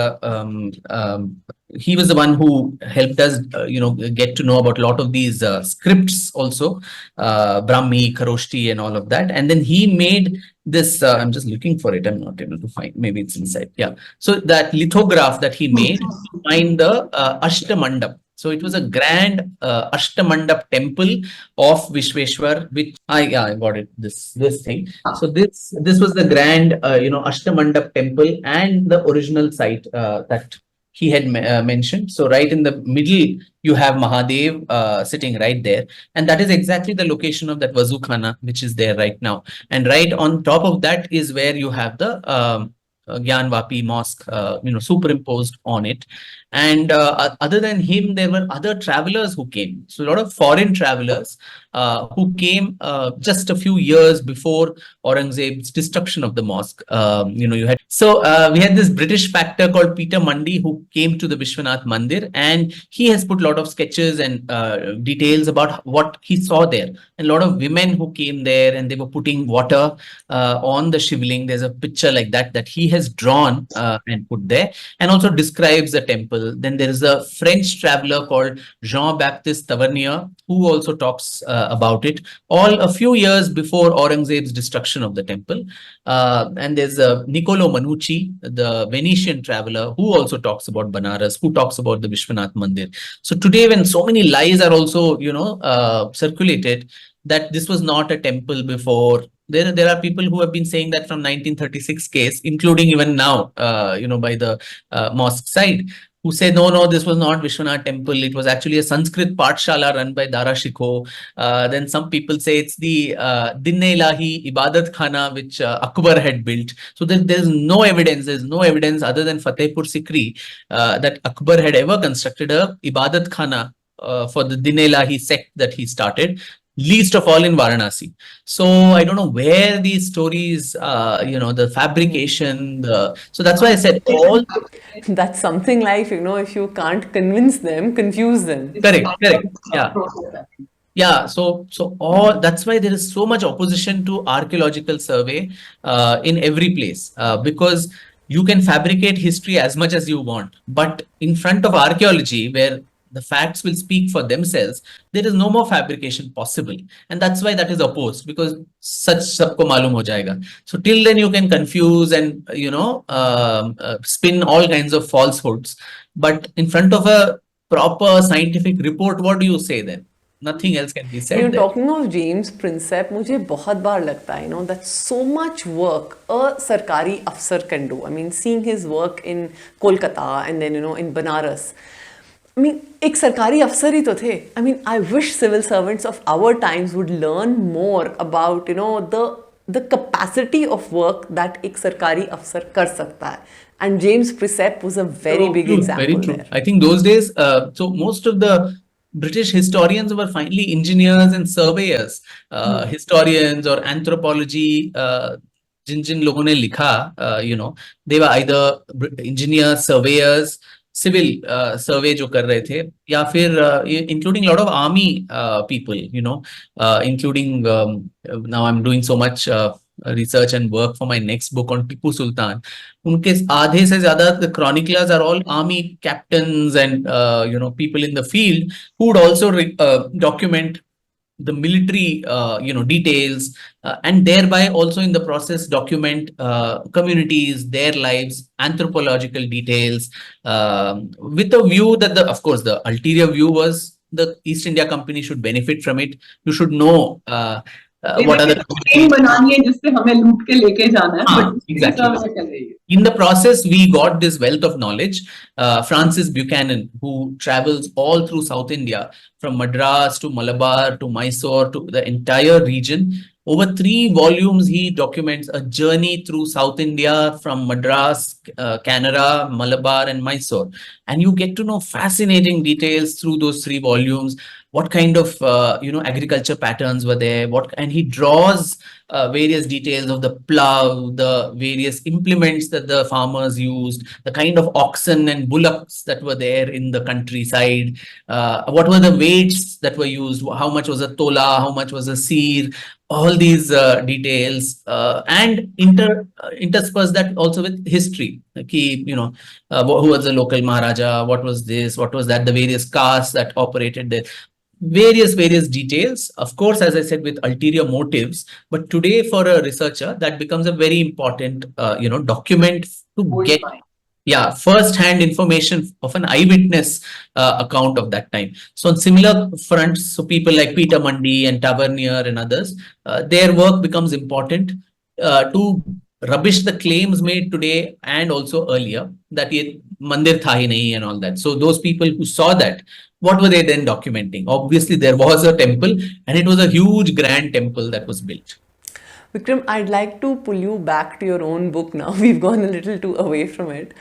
he was the one who helped us get to know about a lot of these scripts also, Brahmi, Kharoshti and all of that. And then he made this, I'm just looking for it, I'm not able to find, maybe it's inside. Yeah. So that lithograph that he made to find the Ashtamandap. So it was a grand Ashtamandap temple of Vishweshwar, which I got it, this thing. So this was the grand Ashtamandap temple and the original site that he had mentioned. So right in the middle you have Mahadev sitting right there, and that is exactly the location of that Vazukhana which is there right now. And right on top of that is where you have the Gyanvapi mosque, superimposed on it. And other than him, there were other travelers who came. So a lot of foreign travelers who came just a few years before Aurangzeb's destruction of the mosque. You had we had this British factor called Peter Mundy who came to the Vishwanath Mandir, and he has put a lot of sketches and details about what he saw there. And a lot of women who came there, and they were putting water on the shivling. There's a picture like that he has drawn and put there, and also describes the temple. temple. Then there is a French traveler called Jean-Baptiste Tavernier who also talks about it, all a few years before Aurangzeb's destruction of the temple. And there's Niccolo Manucci, the Venetian traveler, who also talks about Banaras, who talks about the Vishwanath Mandir. So today, when so many lies are also, circulated, that this was not a temple before. There are people who have been saying that from 1936 case, including even now, by the mosque side, who say, no, this was not Vishwanath temple. It was actually a Sanskrit Pathshala run by Dara Shikoh. Then some people say it's the Din-e-Ilahi Ibadat Khana, which Akbar had built. So there's no evidence. There's no evidence other than Fatehpur Sikri that Akbar had ever constructed a Ibadat Khana for the Din-e-Ilahi sect that he started, least of all in Varanasi. So I don't know where these stories, the fabrication, so that's why I said all. That's something like, if you can't convince them, confuse them. Correct. Yeah. Yeah, so all that's why there is so much opposition to archaeological survey in every place because you can fabricate history as much as you want, but in front of archaeology, where the facts will speak for themselves, there is no more fabrication possible, and that's why that is opposed, because such sabko malum ho jayega. So till then you can confuse and spin all kinds of falsehoods, but in front of a proper scientific report, what do you say then? Nothing else can be said there. Talking of James Prinsep, मुझे बहुत बार लगता है, that so much work a सरकारी अफसर can do. I mean, seeing his work in Kolkata and then, in Banaras. I mean, एक सरकारी अफसर ही तो थे. I mean, I wish civil servants of our times would learn more about, the capacity of work that एक सरकारी अफसर कर सकता है. And James Prinsep was a very big example. Very true. There. I think those days, so most of the British historians were finally engineers and surveyors, historians or anthropology. जिन लोगों ने लिखा, they were either engineers, surveyors, civil survey जो कर रहे थे, या फिर including a lot of army people, including now I'm doing so much research and work for my next book on Tipu Sultan. उनके आधे से ज्यादा the chroniclers are all army captains and people in the field who would also document the military details and thereby also in the process document communities, their lives, anthropological details, with a view that of course the ulterior view was the East India Company should benefit from it. You should know what are the बनानी है जिससे हमें लूट के लेके जाना है. Exactly. In the process, we got this wealth of knowledge. Francis Buchanan, who travels all through South India, from Madras to Malabar to Mysore to the entire region. Over 3 volumes, he documents a journey through South India from Madras, Canara, Malabar, and Mysore. And you get to know fascinating details through those 3 volumes. What kind of agriculture patterns were there? And he draws various details of the plow, the various implements that the farmers used, the kind of oxen and bullocks that were there in the countryside, what were the weights that were used, how much was a tola, how much was a seer, all these details, and intersperse that also with history. Who was the local Maharaja, what was this, what was that, the various castes that operated there. Various details, of course, as I said, with ulterior motives. But today, for a researcher, that becomes a very important, document to get, first-hand information of an eyewitness account of that time. So on similar fronts, so people like Peter Mundy and Tavernier and others, their work becomes important to rubbish the claims made today and also earlier that ye mandir tha hi nahi and all that. So those people who saw that, what were they then documenting? Obviously, there was a temple and it was a huge grand temple that was built. Vikram, I'd like to pull you back to your own book now. We've gone a little too away from it.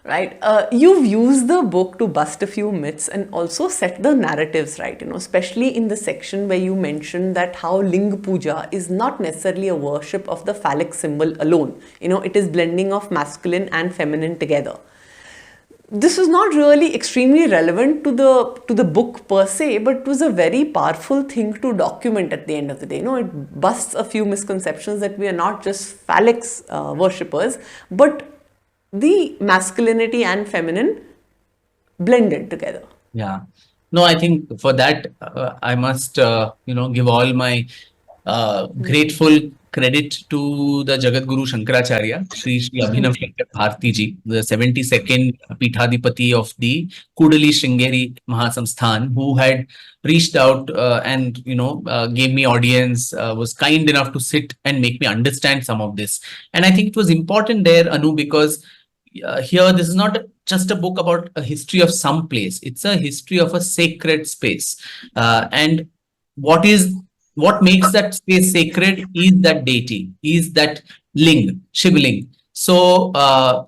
Right? You've used the book to bust a few myths and also set the narratives right, especially in the section where you mentioned that how Ling Puja is not necessarily a worship of the phallic symbol alone. It is blending of masculine and feminine together. This is not really extremely relevant to the book per se, but it was a very powerful thing to document at the end of the day. It busts a few misconceptions that we are not just phallic worshippers, but the masculinity and feminine blended together. Yeah. No, I think for that, I must, give all my grateful credit to the Jagat Guru Shankaracharya, Shri Abhinav Shankar Bharti ji, the 72nd Pithadipati of the Kudali Shringeri Mahasamsthan, who had reached out and, gave me audience, was kind enough to sit and make me understand some of this. And I think it was important there, Anu, because here this is not just a book about a history of some place. It's a history of a sacred space. And what is what makes that space sacred is that deity, is that ling, Shivling. So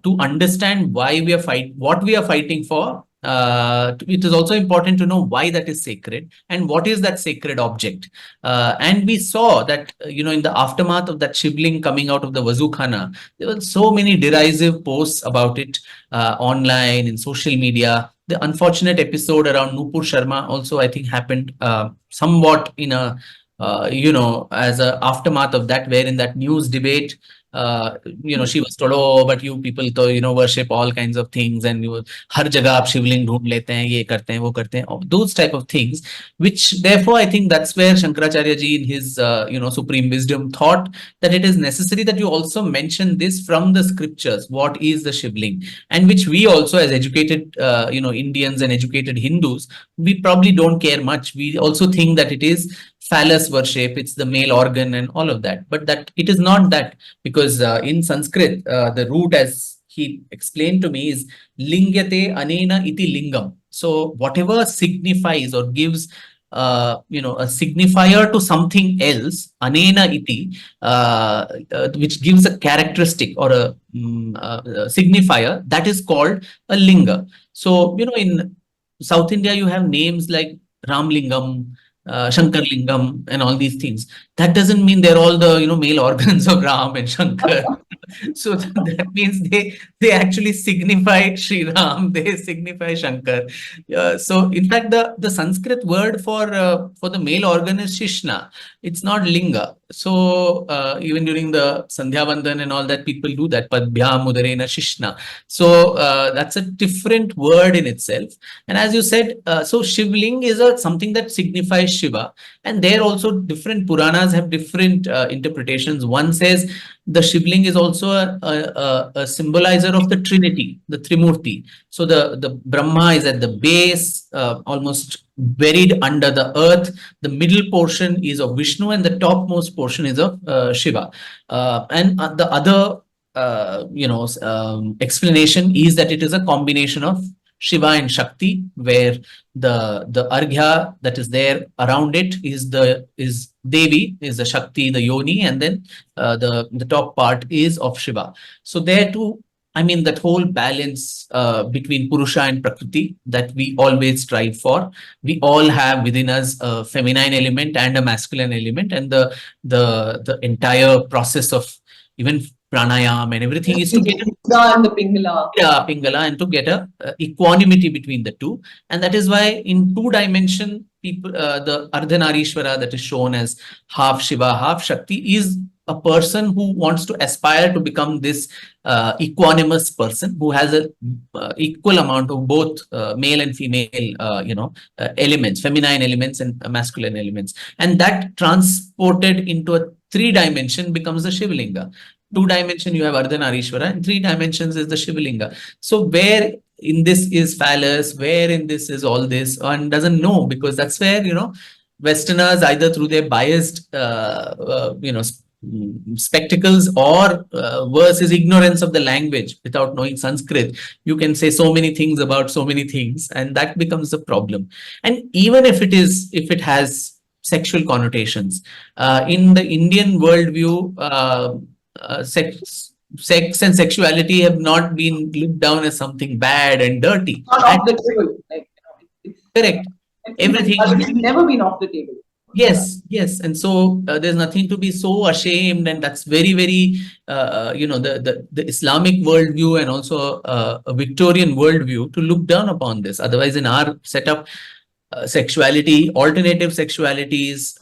to understand why we are what we are fighting for, it is also important to know why that is sacred and what is that sacred object. And we saw that, in the aftermath of that Shivling coming out of the Vazukhana, there were so many derisive posts about it online in social media. The unfortunate episode around Nupur Sharma also, I think, happened somewhat in a, as a aftermath of that, where in that news debate, she was told, oh, but you people, to, worship all kinds of things, and you har jagah aap shivling dhoond lete hain, ye karte hain, wo karte hain, those type of things, which therefore I think that's where Shankaracharya ji in his, supreme wisdom thought that it is necessary that you also mention this from the scriptures. What is the shivling? And which we also, as educated, Indians and educated Hindus, we probably don't care much. We also think that it is phallus worship, it's the male organ and all of that. But that it is not that, because in Sanskrit, the root, as he explained to me, is lingyate anena iti lingam. So whatever signifies or gives a signifier to something else, anena iti, which gives a characteristic or a signifier, that is called a linga. So, in South India, you have names like Ramlingam, Shankar Lingam, and all these things. That doesn't mean they're all the male organs of Ram and Shankar. So that means they actually signify Sri Ram, they signify Shankar. So in fact, the Sanskrit word for the male organ is Shishna. It's not Linga. So even during the Sandhya Vandan and all that, people do that. Padbhyam Udarena Shishna. So that's a different word in itself. And as you said, so Shivling is something that signifies Shiva. And there also different Puranas have different interpretations. One says the Shivling is also a symbolizer of the Trinity, the Trimurti. So the Brahma is at the base, almost buried under the earth. The middle portion is of Vishnu and the topmost portion is of Shiva. And the other explanation is that it is a combination of Shiva and Shakti, where the Arghya that is there around it is Devi, is the Shakti, the Yoni, and then the top part is of Shiva. So there too, I mean, that whole balance between Purusha and Prakriti that we always strive for. We all have within us a feminine element and a masculine element, and the entire process of even pranayam and everything is to get and the Pingala. yeah, Pingala, and to get a equanimity between the two. And that is why in two dimension, people, the Ardhanarishwara that is shown as half Shiva, half Shakti is a person who wants to aspire to become this equanimous person who has a equal amount of both male and female, elements, feminine elements and masculine elements. And that transported into a three dimension becomes the Shivlinga. Two dimension you have Ardhanarishwara, and three dimensions is the Shivalinga. So where in this is phallus, where in this is all this, one doesn't know, because that's where Westerners, either through their biased spectacles or worse is ignorance of the language. Without knowing Sanskrit, you can say so many things about so many things, and that becomes the problem. And even if it has sexual connotations, in the Indian worldview, sex and sexuality have not been looked down as something bad and dirty. Not off the table. It's Correct. Everything. it's never been off the table. Yes. And so there's nothing to be so ashamed, and that's very, very, the Islamic worldview and also a Victorian worldview to look down upon this. Otherwise, in our setup, sexuality, alternative sexualities,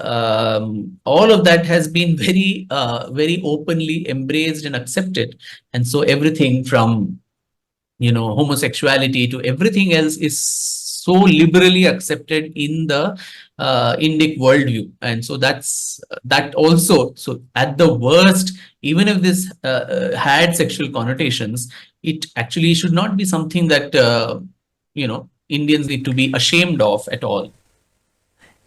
all of that has been very, very openly embraced and accepted. And so everything from homosexuality to everything else is so liberally accepted in the Indic worldview. And so that's that also. So at the worst, even if this had sexual connotations, it actually should not be something that, Indians need to be ashamed of at all.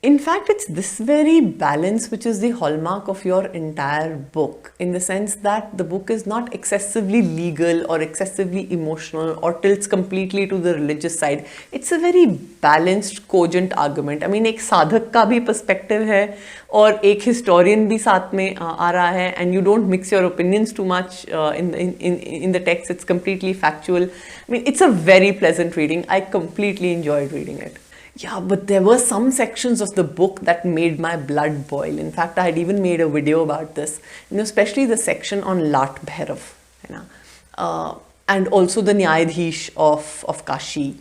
In fact, it's this very balance which is the hallmark of your entire book, in the sense that the book is not excessively legal or excessively emotional or tilts completely to the religious side. It's a very balanced, cogent argument. I mean, एक साधक का भी perspective है और एक historian भी साथ में आ रहा है, and you don't mix your opinions too much in the text. It's completely factual. I mean, it's a very pleasant reading. I completely enjoyed reading it. Yeah, but there were some sections of the book that made my blood boil. In fact, I had even made a video about this. Especially the section on Lat Bhairav, and also the Nyayadhish of Kashi.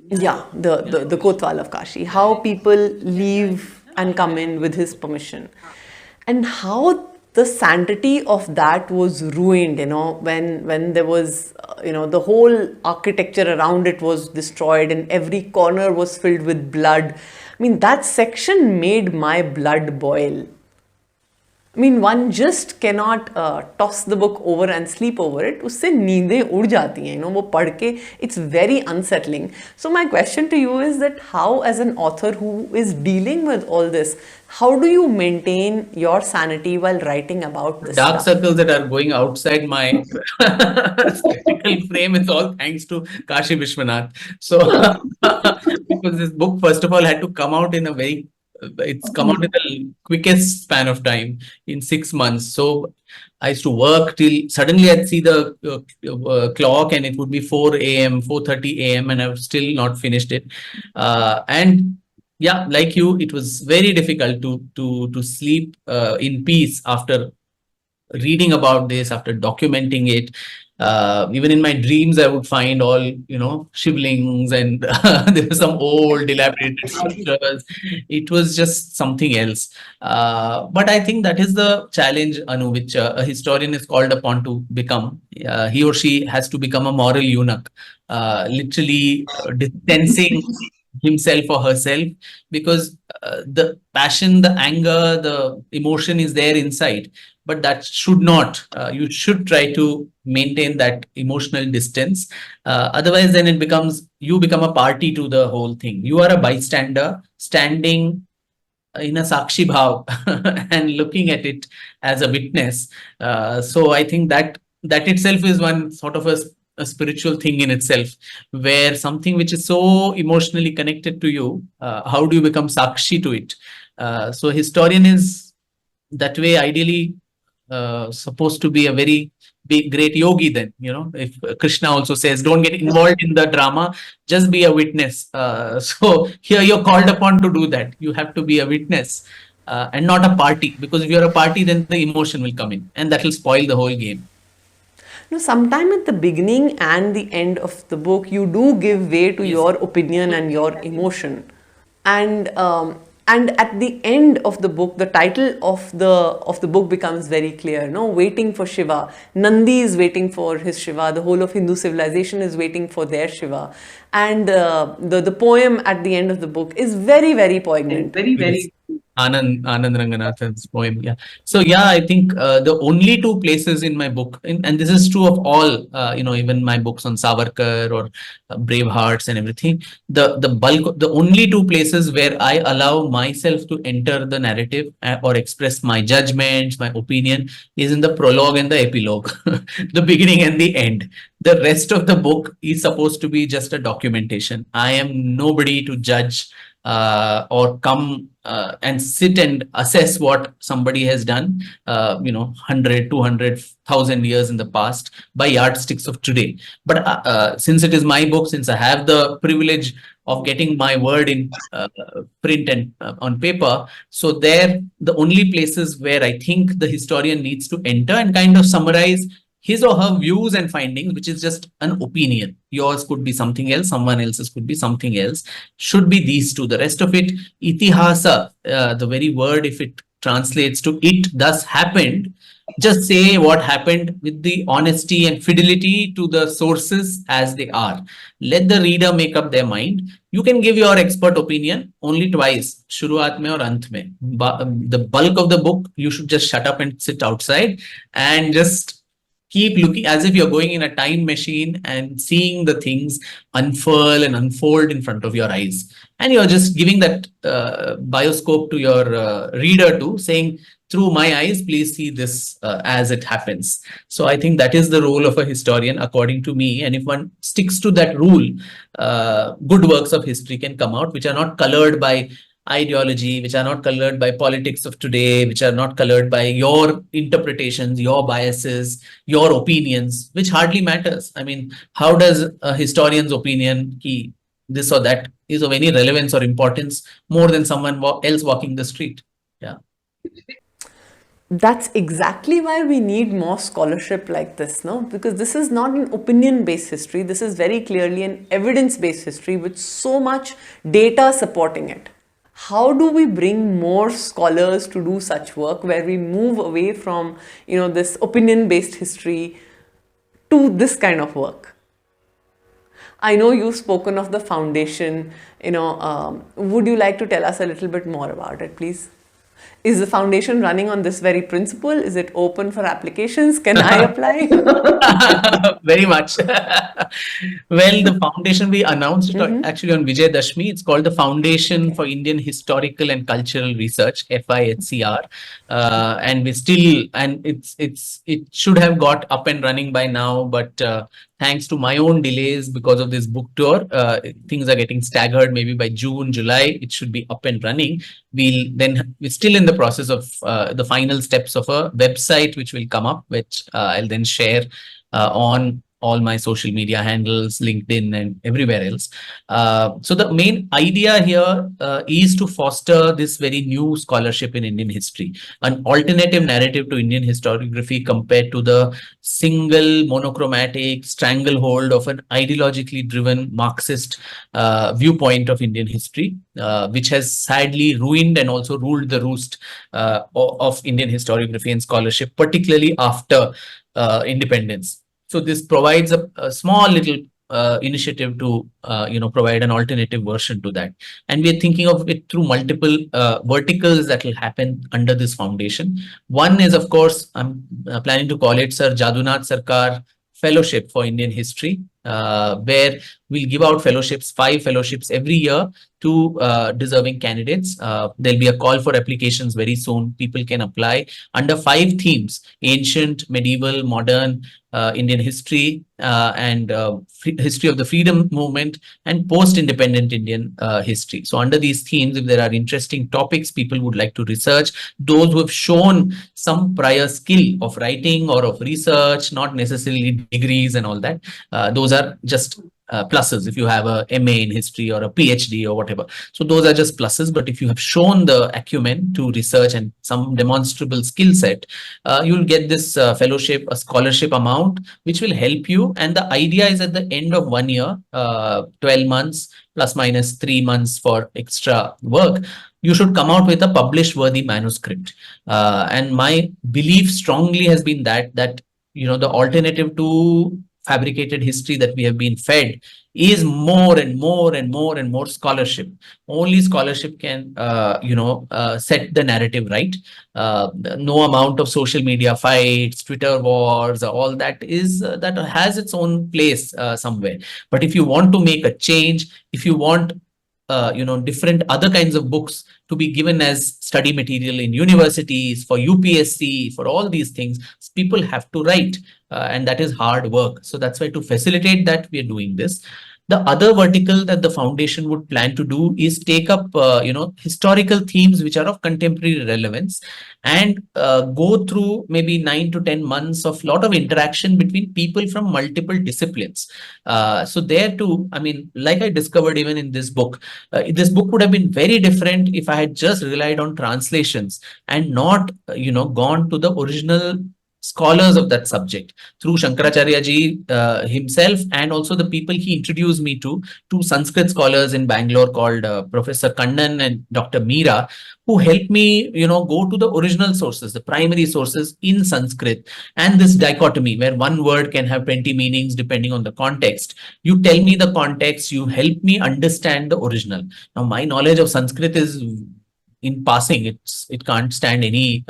Yeah, the Kotwal of Kashi. How people leave and come in with his permission, and how the sanctity of that was ruined, when there was, the whole architecture around it was destroyed and every corner was filled with blood. I mean, that section made my blood boil. I mean, one just cannot toss the book over and sleep over it. उससे नींदें उड़ जाती हैं, वो पढ़ के, it's very unsettling. So my question to you is that how, as an author who is dealing with all this, how do you maintain your sanity while writing about this Dark stuff? circles that are going outside my spectacle frame is all thanks to Kashi Vishwanath. So, because this book, first of all, had to come out in a very, it's come out in the quickest span of time, in 6 months. So I used to work till suddenly I'd see the clock and it would be 4 a.m., 4:30 a.m. and I've still not finished it. And yeah, like you, it was very difficult to sleep in peace after reading about this, after documenting it. Even in my dreams, I would find all, shivlings, and there were some old dilapidated structures. It was just something else. But I think that is the challenge, Anu, which a historian is called upon to become. He or she has to become a moral eunuch, literally distancing himself or herself, because the passion, the anger, the emotion is there inside, but that should not, you should try to maintain that emotional distance. Otherwise, then you become a party to the whole thing. You are a bystander standing in a sakshi bhav and looking at it as a witness. So I think that itself is one sort of a spiritual thing in itself, where something which is so emotionally connected to you, how do you become sakshi to it? So historian is that way ideally supposed to be a very big, great yogi. Then, if Krishna also says, don't get involved in the drama, just be a witness. So here you're called upon to do that. You have to be a witness and not a party, because if you're a party, then the emotion will come in and that will spoil the whole game. Sometime at the beginning and the end of the book, you do give way to your opinion and your emotion. And at the end of the book, the title of the book becomes very clear. Waiting for Shiva. Nandi is waiting for his Shiva. The whole of Hindu civilization is waiting for their Shiva. And the poem at the end of the book is very, very poignant. Very. Anand Ranganathan's poem. Yeah. So yeah, I think the only two places in my book, and this is true of all, even my books on Savarkar or Bravehearts and everything, the only two places where I allow myself to enter the narrative or express my judgments, my opinion, is in the prologue and the epilogue, the beginning and the end. The rest of the book is supposed to be just a documentation. I am nobody to judge or come and sit and assess what somebody has done, 100, 200, 1,000 years in the past by yardsticks of today. But since it is my book, since I have the privilege of getting my word in print and on paper, so there, the only places where I think the historian needs to enter and kind of summarize his or her views and findings, which is just an opinion. Yours could be something else, someone else's could be something else, should be these two. The rest of it, itihasa, the very word, if it translates to it thus happened, Just say what happened with the honesty and fidelity to the sources as they are. Let the reader make up their mind. You can give your expert opinion only twice, शुरुआत में और अंत में. The bulk of the book, you should just shut up and sit outside and just keep looking as if you're going in a time machine and seeing the things unfurl and unfold in front of your eyes. And you're just giving that bioscope to your reader too, saying, through my eyes, please see this as it happens. So I think that is the role of a historian, according to me. And if one sticks to that rule, good works of history can come out, which are not colored by ideology, which are not colored by politics of today, which are not colored by your interpretations, your biases, your opinions, which hardly matters. I mean, how does a historian's opinion, ki this or that, is of any relevance or importance more than someone else walking the street? Yeah. That's exactly why we need more scholarship like this, no? Because this is not an opinion-based history. This is very clearly an evidence-based history with so much data supporting it. How do we bring more scholars to do such work where we move away from, this opinion-based history to this kind of work? I know you've spoken of the foundation. Would you like to tell us a little bit more about it, please? Is the foundation running on this very principle? Is it open for applications? Can I apply? Very much. Well, the foundation we announced it actually on Vijay Dashmi. It's called the Foundation for Indian Historical and Cultural Research, FIHCR, and we still, and it should have got up and running by now, but thanks to my own delays because of this book tour, things are getting staggered. Maybe by June, July, it should be up and running. We're still in the process of the final steps of a website which will come up, which I'll then share on all my social media handles, LinkedIn and everywhere else. So the main idea here is to foster this very new scholarship in Indian history, an alternative narrative to Indian historiography compared to the single monochromatic stranglehold of an ideologically driven Marxist viewpoint of Indian history, which has sadly ruined and also ruled the roost of Indian historiography and scholarship, particularly after independence. So this provides a small little initiative to provide an alternative version to that, and we are thinking of it through multiple verticals that will happen under this foundation. One is, of course, I'm planning to call it Sir Jadunath Sarkar Fellowship for Indian History, where we'll give out fellowships, 5 fellowships every year to deserving candidates. There'll be a call for applications very soon. People can apply under 5 themes: ancient, medieval, modern, Indian history, and history of the freedom movement, and post-independent Indian history. So under these themes, if there are interesting topics people would like to research, those who have shown some prior skill of writing or of research, not necessarily degrees and all that, those are just pluses if you have a MA in history or a PhD or whatever. So those are just pluses. But if you have shown the acumen to research and some demonstrable skill set, you'll get this fellowship, a scholarship amount, which will help you. And the idea is at the end of 1 year, 12 months plus minus 3 months for extra work, you should come out with a published worthy manuscript. And my belief strongly has been that the alternative to fabricated history that we have been fed is more and more and more and more scholarship. Only scholarship can, set the narrative right. No amount of social media fights, Twitter wars, all that is that has its own place somewhere. But if you want to make a change, if you want different other kinds of books to be given as study material in universities, for UPSC, for all these things, people have to write, and that is hard work. So that's why, to facilitate that, we are doing this. The other vertical that the foundation would plan to do is take up, historical themes which are of contemporary relevance, and go through maybe 9 to 10 months of lot of interaction between people from multiple disciplines. So there too, I mean, like I discovered even in this book would have been very different if I had just relied on translations and not, gone to the original scholars of that subject through Shankaracharya ji himself, and also the people he introduced me to two Sanskrit scholars in Bangalore called Professor Kannan and Dr. Meera, who helped me, go to the original sources, the primary sources in Sanskrit, and this dichotomy where one word can have 20 meanings depending on the context. You tell me the context, you help me understand the original. Now, my knowledge of Sanskrit is in passing. It can't stand any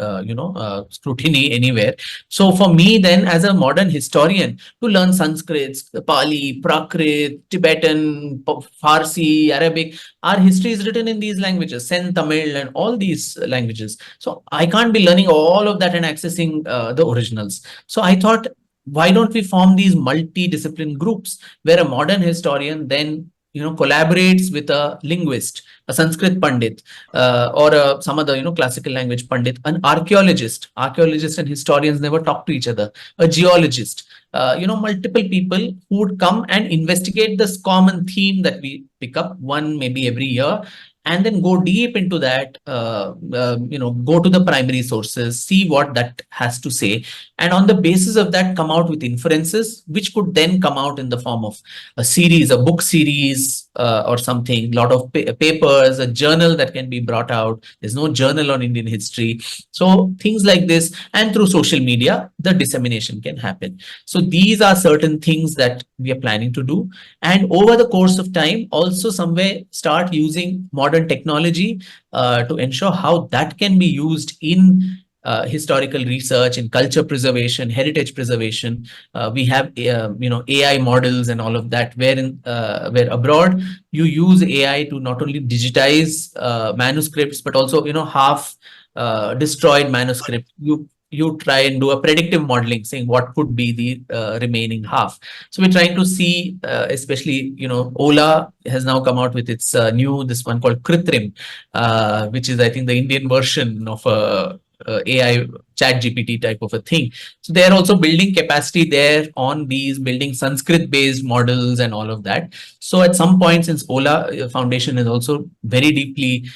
scrutiny anywhere. So for me then, as a modern historian, to learn Sanskrit, Pali, Prakrit, Tibetan, Farsi, Arabic, our history is written in these languages, Sen, Tamil, and all these languages. So I can't be learning all of that and accessing the originals. So I thought, why don't we form these multidiscipline groups where a modern historian then collaborates with a linguist, a Sanskrit Pandit, or some other, classical language Pandit, an archaeologist. Archaeologists and historians never talk to each other. A geologist, multiple people who would come and investigate this common theme that we pick up, one maybe every year, and then go deep into that, go to the primary sources, see what that has to say, and on the basis of that, come out with inferences, which could then come out in the form of a series, a book series, or something, lot of papers, a journal that can be brought out. There's no journal on Indian history. So things like this, and through social media, the dissemination can happen. So these are certain things that we are planning to do. And over the course of time, also somewhere start using modern technology to ensure how that can be used in historical research, in culture preservation, heritage preservation. We have AI models and all of that, where abroad you use AI to not only digitize manuscripts, but also half destroyed manuscript. You try and do a predictive modeling, saying what could be the remaining half. So we're trying to see, especially, Ola has now come out with its this one called Kritrim, which is, I think, the Indian version of a AI chat GPT type of a thing. So they are also building capacity there on these, building Sanskrit based models and all of that. So at some point, since Ola Foundation is also very deeply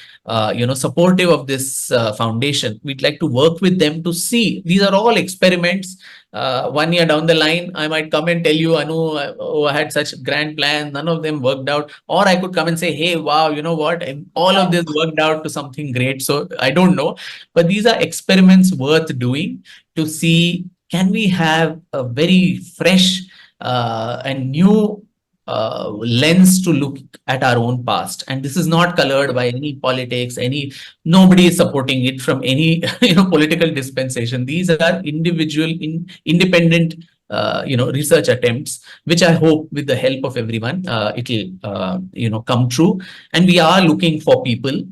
supportive of this foundation, we'd like to work with them to see, these are all experiments. 1 year down the line, I might come and tell you, Anu, I had such grand plans, none of them worked out. Or I could come and say, hey, wow, you know what? And all of this worked out to something great. So I don't know. But these are experiments worth doing to see, can we have a very fresh and new lens to look at our own past. And this is not colored by any politics, nobody is supporting it from any political dispensation. These are individual, independent research attempts, which I hope with the help of everyone, it'll come true. And we are looking for people.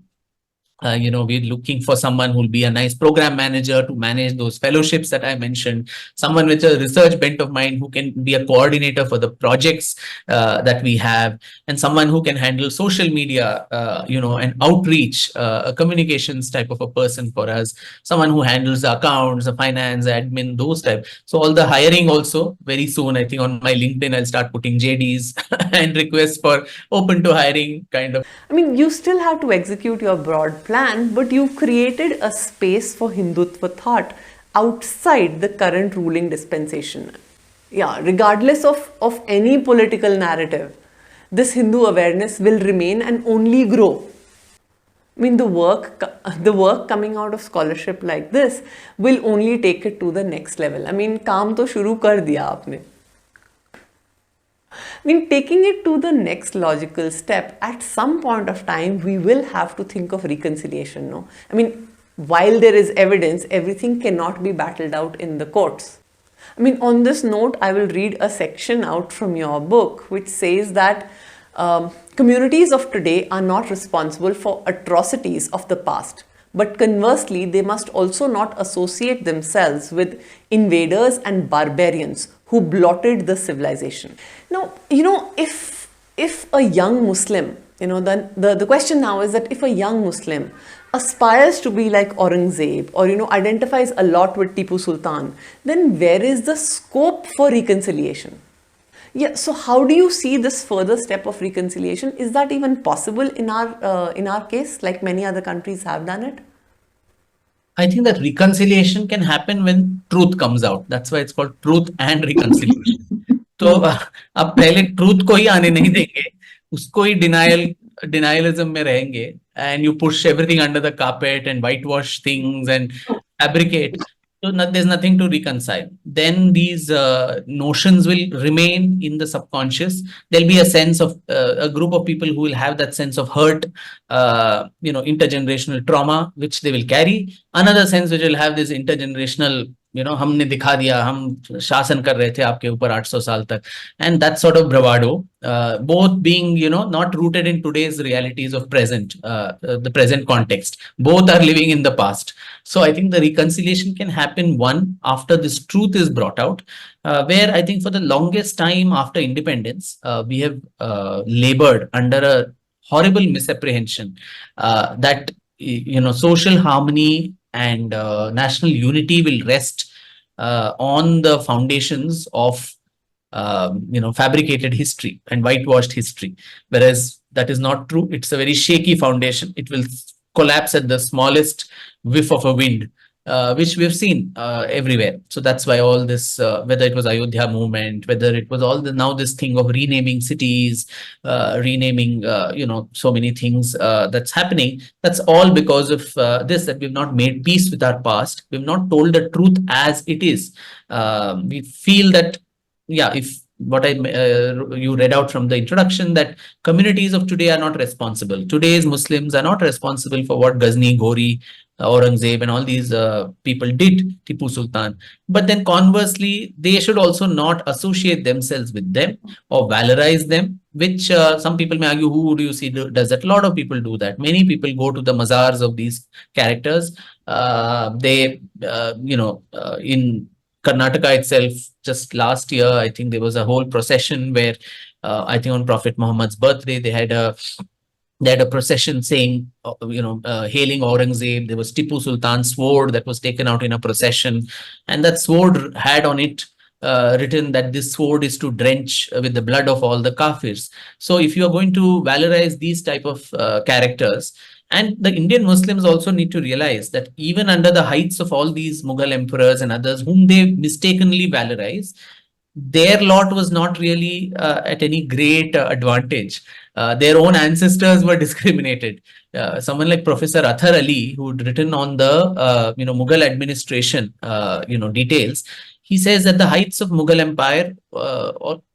We're looking for someone who'll be a nice program manager to manage those fellowships that I mentioned, someone with a research bent of mind who can be a coordinator for the projects that we have, and someone who can handle social media, and outreach, a communications type of a person for us, someone who handles the accounts, the finance, admin, those type. So all the hiring also very soon, I think on my LinkedIn, I'll start putting JDs and requests for open to hiring kind of. I mean, you still have to execute your broad plan, but you've created a space for Hindutva thought outside the current ruling dispensation. Yeah, regardless of any political narrative, this Hindu awareness will remain and only grow. I mean, the work coming out of scholarship like this will only take it to the next level. I mean, काम तो शुरू कर दिया आपने. I mean, taking it to the next logical step, at some point of time, we will have to think of reconciliation, no? I mean, while there is evidence, everything cannot be battled out in the courts. I mean, on this note, I will read a section out from your book, which says that communities of today are not responsible for atrocities of the past. But conversely, they must also not associate themselves with invaders and barbarians who blotted the civilization. Now, if a young Muslim, the question now is that if a young Muslim aspires to be like Aurangzeb or, identifies a lot with Tipu Sultan, then where is the scope for reconciliation? Yeah, so how do you see this further step of reconciliation? Is that even possible in our case, like many other countries have done it? I think that reconciliation can happen when truth comes out. That's why it's called truth and reconciliation. तो अब पहले truth को ही आने नहीं देंगे, उसको ही डिनायलिज्म में रहेंगे, and you push everything under the carpet and white wash things and fabricate. So there's nothing to reconcile. Then these notions will remain in the subconscious. There'll be a sense of a group of people who will have that sense of hurt, intergenerational trauma, which they will carry. Another sense which will have this intergenerational, हमने दिखा दिया, हम शासन कर रहे थे आपके ऊपर 800 साल तक, and that sort of bravado, both being, not rooted in today's realities of the present context. Both are living in the past. So I think the reconciliation can happen, one, after this truth is brought out, where I think for the longest time after independence, we have labored under a horrible misapprehension that social harmony and national unity will rest on the foundations of fabricated history and whitewashed history, whereas that is not true. It's a very shaky foundation. It will collapse at the smallest whiff of a wind, which we've seen everywhere. So that's why all this, whether it was Ayodhya movement, whether it was now this thing of renaming cities, renaming, so many things that's happening. That's all because of this, that we've not made peace with our past. We've not told the truth as it is. We feel that, if what you read out from the introduction, that communities of today are not responsible. Today's Muslims are not responsible for what Ghazni, Ghori, Aurangzeb and all these people did, Tipu Sultan. But then conversely, they should also not associate themselves with them or valorize them, which some people may argue, who do you see does that? A lot of people do that. Many people go to the mazars of these characters. In Karnataka itself, just last year, I think there was a whole procession where I think on Prophet Muhammad's birthday, they had a procession saying, hailing Aurangzeb. There was Tipu Sultan's sword that was taken out in a procession, and that sword had on it written that this sword is to drench with the blood of all the kafirs. So if you are going to valorize these type of characters, and the Indian Muslims also need to realize that even under the heights of all these Mughal emperors and others whom they mistakenly valorize, their lot was not really at any great advantage. Their own ancestors were discriminated. Someone like Professor Athar Ali, who had written on the Mughal administration details, he says at the heights of Mughal Empire,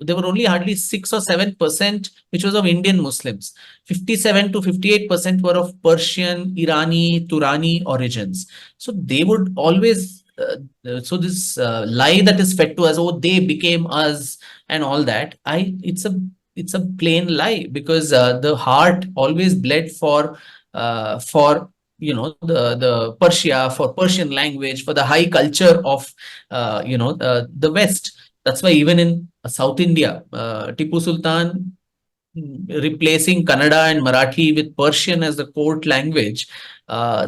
there were only hardly 6 or 7% which was of Indian Muslims. 57 to 58% were of Persian, Irani, Turani origins. So they would always so this lie that is fed to us, oh, they became us and all that, it's a plain lie, because the heart always bled for the Persia, for Persian language, for the high culture of the West. That's why even in South India, Tipu Sultan replacing Kannada and Marathi with Persian as the court language,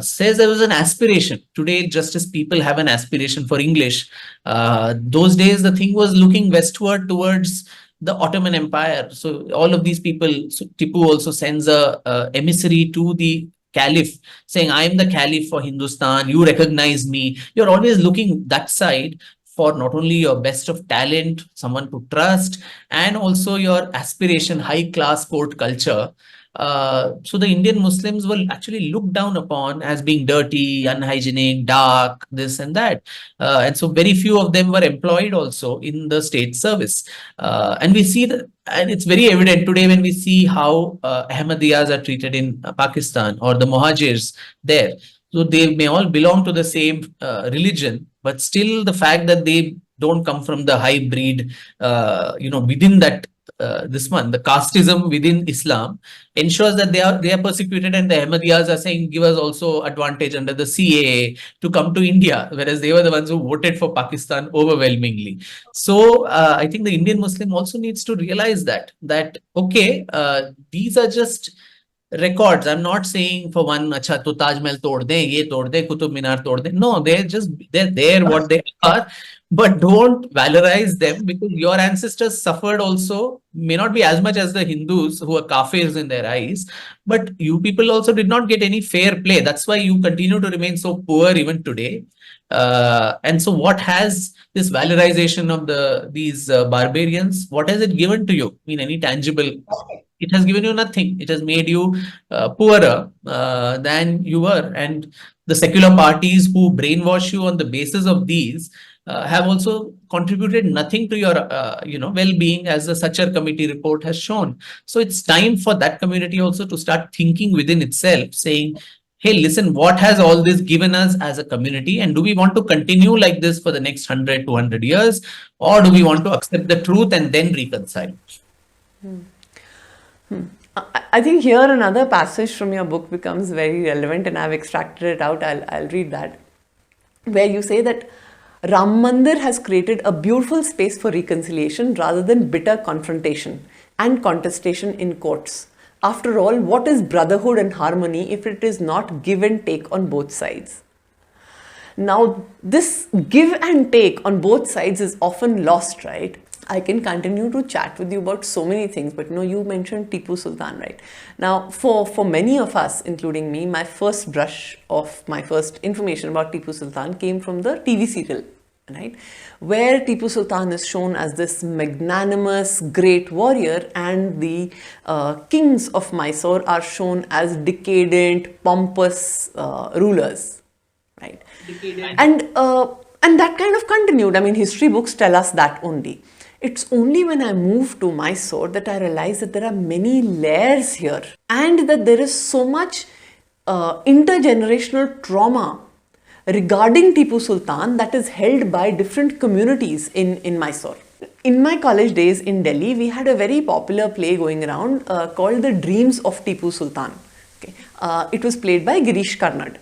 says there was an aspiration. Today, just as people have an aspiration for English, those days the thing was looking westward towards the Ottoman Empire. So all of these people, so Tipu also sends a emissary to the Caliph saying, I am the Caliph for Hindustan, you recognize me. You're always looking that side for not only your best of talent, someone to trust, and also your aspiration, high class court culture. So the Indian Muslims were actually looked down upon as being dirty, unhygienic, dark, this and that. And so very few of them were employed also in the state service. And we see that, and it's very evident today when we see how Ahmadiyas are treated in Pakistan, or the Muhajirs there. So they may all belong to the same religion, but still the fact that they don't come from the high breed, within that the casteism within Islam ensures that they are persecuted, and the Ahmadiyas are saying, give us also advantage under the CAA to come to India, whereas they were the ones who voted for Pakistan overwhelmingly. So I think the Indian Muslim also needs to realize that okay, these are just records. I'm not saying for one, acha to Taj Mahal tod de, ye tod de, Qutub Minar tod de. No, they're there what they are. but don't valorize them, because your ancestors suffered also, may not be as much as the Hindus who are kafirs in their eyes, but you people also did not get any fair play. That's why you continue to remain so poor even today. And so what has this valorization of these barbarians, what has it given to you in any tangible? It has given you nothing. It has made you poorer than you were. And the secular parties who brainwash you on the basis of these have also contributed nothing to your well-being, as the Sachar committee report has shown. So it's time for that community also to start thinking within itself, saying, hey, listen, what has all this given us as a community, and do we want to continue like this for the next 100 200 years, or do we want to accept the truth and then reconcile? I think here another passage from your book becomes very relevant, and I've extracted it out. I'll read that, where you say that Ram Mandir has created a beautiful space for reconciliation rather than bitter confrontation and contestation in courts. After all, what is brotherhood and harmony if it is not give and take on both sides? Now, this give and take on both sides is often lost, right? I can continue to chat with you about so many things, but you mentioned Tipu Sultan, right? Now, for many of us, including me, my first brush of my first information about Tipu Sultan came from the TV serial, right? Where Tipu Sultan is shown as this magnanimous, great warrior, and the kings of Mysore are shown as decadent, pompous rulers, right? Decadent. And that kind of continued. I mean, history books tell us that only. It's only when I moved to Mysore that I realized that there are many layers here, and that there is so much intergenerational trauma regarding Tipu Sultan that is held by different communities in Mysore. In my college days in Delhi, we had a very popular play going around called The Dreams of Tipu Sultan. Okay. It was played by Girish Karnad.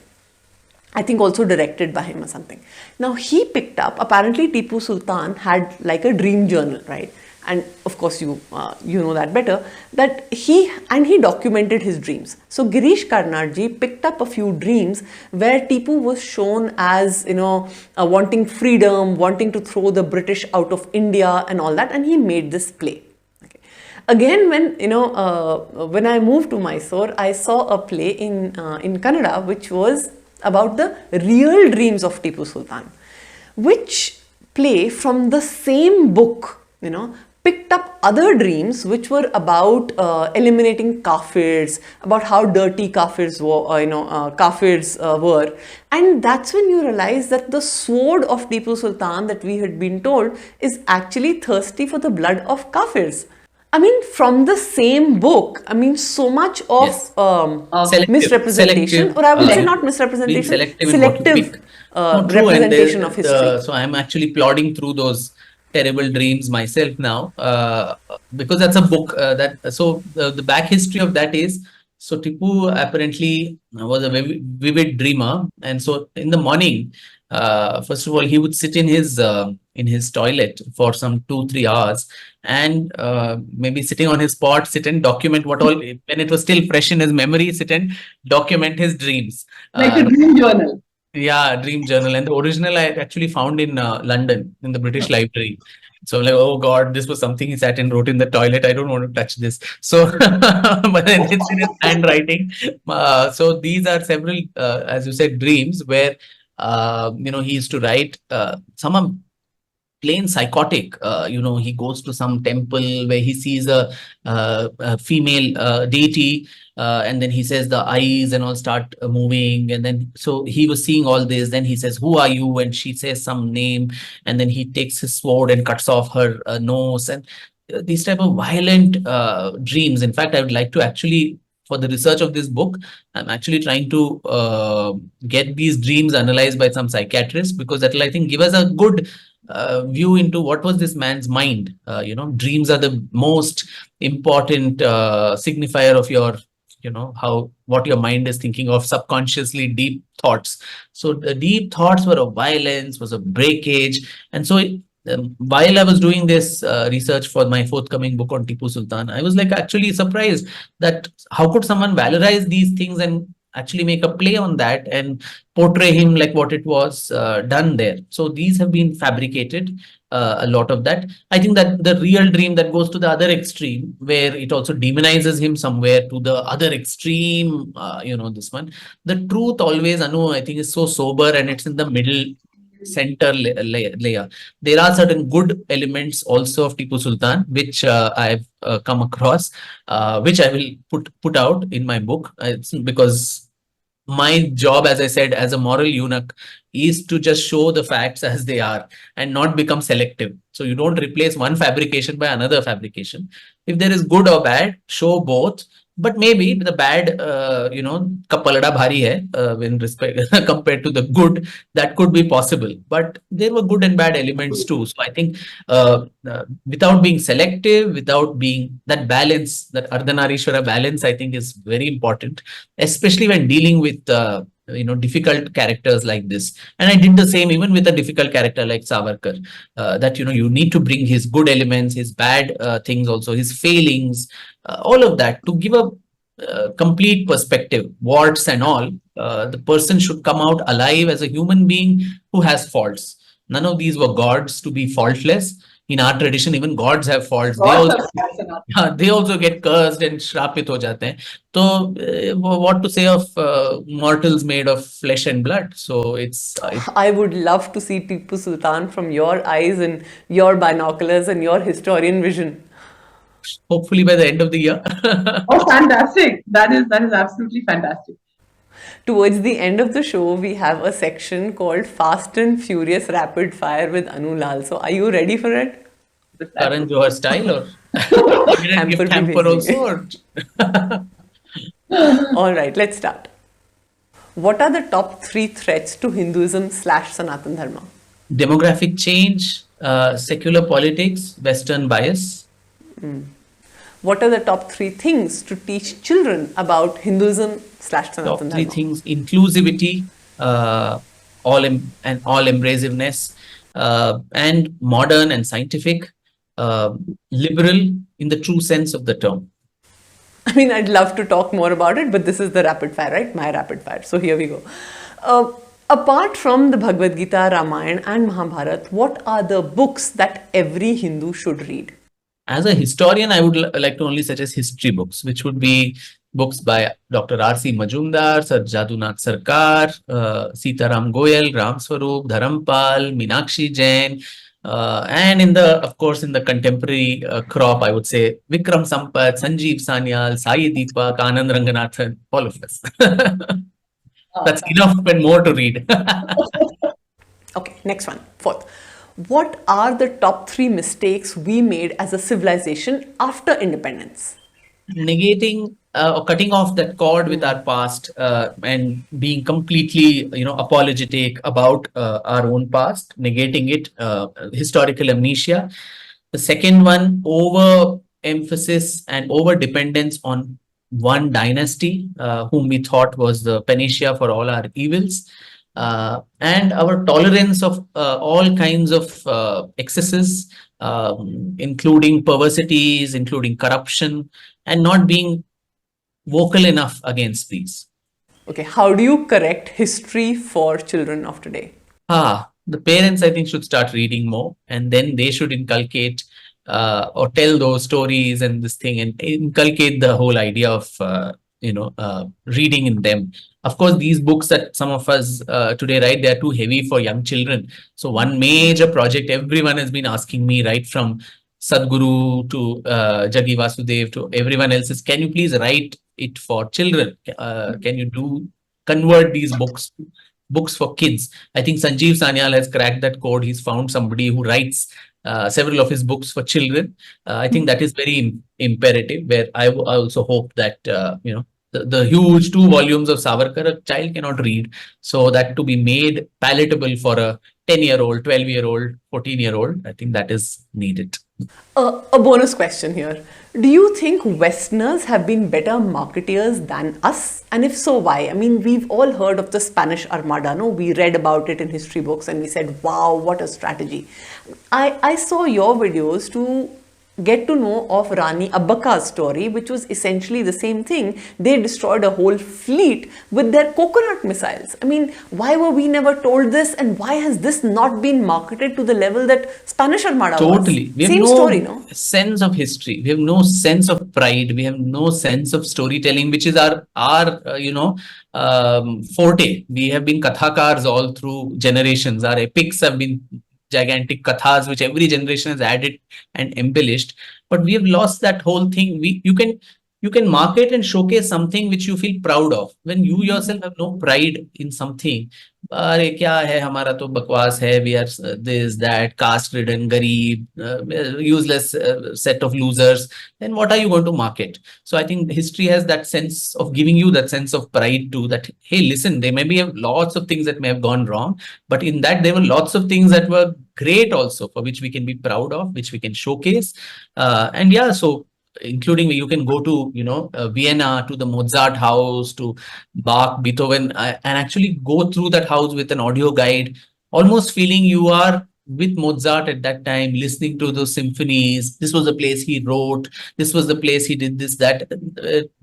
I think also directed by him or something. Now he picked up, apparently Tipu Sultan had like a dream journal, right? And of course you know that better, that he documented his dreams. So Girish Karnad ji picked up a few dreams where Tipu was shown as, wanting freedom, wanting to throw the British out of India and all that, and he made this play. Again, when I moved to Mysore, I saw a play in Kannada which was about the real dreams of Tipu Sultan, which play from the same book, picked up other dreams which were about eliminating kafirs, about how dirty kafirs were, and that's when you realize that the sword of Tipu Sultan that we had been told is actually thirsty for the blood of kafirs. I mean, from the same book, I mean, so much of Yes. misrepresentation, Selective, or I would say like not being misrepresentation, selective in what you selective pick. No, true. And representation of history. so I'm actually plodding through those terrible dreams myself now, because that's a book so the back history of that is, so Tipu apparently was a very vivid dreamer. And so in the morning, first of all, he would sit in his toilet for some 2 3 hours, and maybe sitting on his spot, sit and document what all, when it was still fresh in his memory, sit and document his dreams. Like a dream journal. Yeah, dream journal. And the original I actually found in London in the British Library. So I'm like, oh God, this was something he sat and wrote in the toilet. I don't want to touch this. So, but then it's in his handwriting. So these are several, as you said, dreams where, he used to write. Some are plain psychotic. He goes to some temple where he sees a female deity, and then he says the eyes and all start moving, and then so he was seeing all this. Then he says, "Who are you?" And she says some name, and then he takes his sword and cuts off her nose, and these type of violent dreams. In fact, I would like to actually, for the research of this book, I'm actually trying to get these dreams analyzed by some psychiatrists, because that will, I think, give us a good view into what was this man's mind. Dreams are the most important signifier of your, what your mind is thinking of subconsciously, deep thoughts. So the deep thoughts were of violence, was of breakage. And so while I was doing this research for my forthcoming book on Tipu Sultan, I was like actually surprised that how could someone valorize these things and actually make a play on that and portray him like what it was done there. So these have been fabricated, a lot of that. I think that the real dream that goes to the other extreme, where it also demonizes him somewhere to the other extreme, this one. The truth always, Anu, I think is so sober, and it's in the middle center layer. There are certain good elements also of Tipu Sultan, which I've come across, which I will put out in my book. It's because my job, as I said, as a moral eunuch, is to just show the facts as they are and not become selective. So you don't replace one fabrication by another fabrication. If there is good or bad, show both. But maybe the bad, ka palada bhari hai, when respect compared to the good, that could be possible. But there were good and bad elements too. So I think without being selective, without being that balance, that Ardhanarishwara balance, I think is very important, especially when dealing with difficult characters like this. And I did the same even with a difficult character like Savarkar, that you need to bring his good elements, his bad things, also his failings, all of that, to give a complete perspective, warts and all. The person should come out alive as a human being who has faults. None of these were gods to be faultless. In our tradition, even gods have faults. They Lots also of facts and they also get cursed and shrapit ho jate hain. So what to say of mortals made of flesh and blood? So it's I would love to see Tipu Sultan from your eyes and your binoculars and your historian vision. hopefully by the end of the year. Oh, fantastic! That is absolutely fantastic. Towards the end of the show, we have a section called Fast and Furious Rapid Fire with Anu Lall. So, are you ready for it? Karan Johar style, or you didn't Hamper give bhi hamper bhej also, denge. or All right, let's start. What are the top 3 threats to Hinduism / Sanatan Dharma? demographic change, secular politics, Western bias. What are the top 3 things to teach children about Hinduism / Top Sanatan three Dharma? things: inclusivity, uh, and all embraciveness, and modern and scientific, liberal in the true sense of the term. I mean, I'd love to talk more about it, but this is the rapid fire, right? My rapid fire. So here we go. Uh, Apart from the Bhagavad Gita, Ramayana, and Mahabharata, what are the books that every Hindu should read? As a historian, I would like to only suggest history books, which would be books by Dr. R.C. Majumdar, Sir Jadunath Sarkar, Sitaram Goyal, Ram Swarup, Dharampal, Meenakshi Jain, and of course, in the contemporary crop, I would say Vikram Sampath, Sanjeev Sanyal, Sai Deepak, Anand Ranganathan, all of us. That's enough and more to read. Okay, next one. Fourth. What are the top 3 mistakes we made as a civilization after independence? Negating or cutting off that cord with our past, and being completely apologetic about our own past, negating it, historical amnesia. The second one, over emphasis and over dependence on one dynasty, whom we thought was the panacea for all our evils, and our tolerance of all kinds of excesses, including perversities, including corruption, and not being vocal enough against these. Okay, how do you correct history for children of today? The parents, I think, should start reading more, and then they should inculcate or tell those stories and this thing, and inculcate the whole idea of reading in them. Of course, these books that some of us today write, they are too heavy for young children. So one major project everyone has been asking me, right from Sadhguru to Jaggi Vasudev to everyone else, is, can you please write it for children? Can you convert these books for kids? I think Sanjeev Sanyal has cracked that code. He's found somebody who writes several of his books for children. I think that is very imperative. Where I also hope that the huge 2 volumes of Savarkar a child cannot read, so that to be made palatable for a 10-year-old, 12-year-old, 14-year-old, I think that is needed. A bonus question here. Do you think Westerners have been better marketeers than us? And if so, why? I mean, we've all heard of the Spanish Armada, no? We read about it in history books and we said, wow, what a strategy. I saw your videos to get to know of Rani Abbaka's story, which was essentially the same thing. They destroyed a whole fleet with their coconut missiles. I mean, why were we never told this, and why has this not been marketed to the level that Spanish Armada was? Totally. We have Same no story, no? sense of history. We have no sense of pride. We have no sense of storytelling, which is our forte. We have been kathakars all through generations. Our epics have been gigantic kathas, which every generation has added and embellished. But we have lost that whole thing. You can market and showcase something which you feel proud of. When you yourself have no pride in something, अरे क्या है हमारा तो बकवास है, we are this that caste ridden गरीब useless set of losers, then what are you going to market? So I think history has that sense of giving you that sense of pride too, that hey, listen, there may be lots of things that may have gone wrong, but in that there were lots of things that were great also, for which we can be proud of, which we can showcase. And yeah, so including you can go to Vienna, to the Mozart house, to Bach, Beethoven, and actually go through that house with an audio guide, almost feeling you are with Mozart at that time, listening to those symphonies. This was the place he wrote. This was the place he did this, that.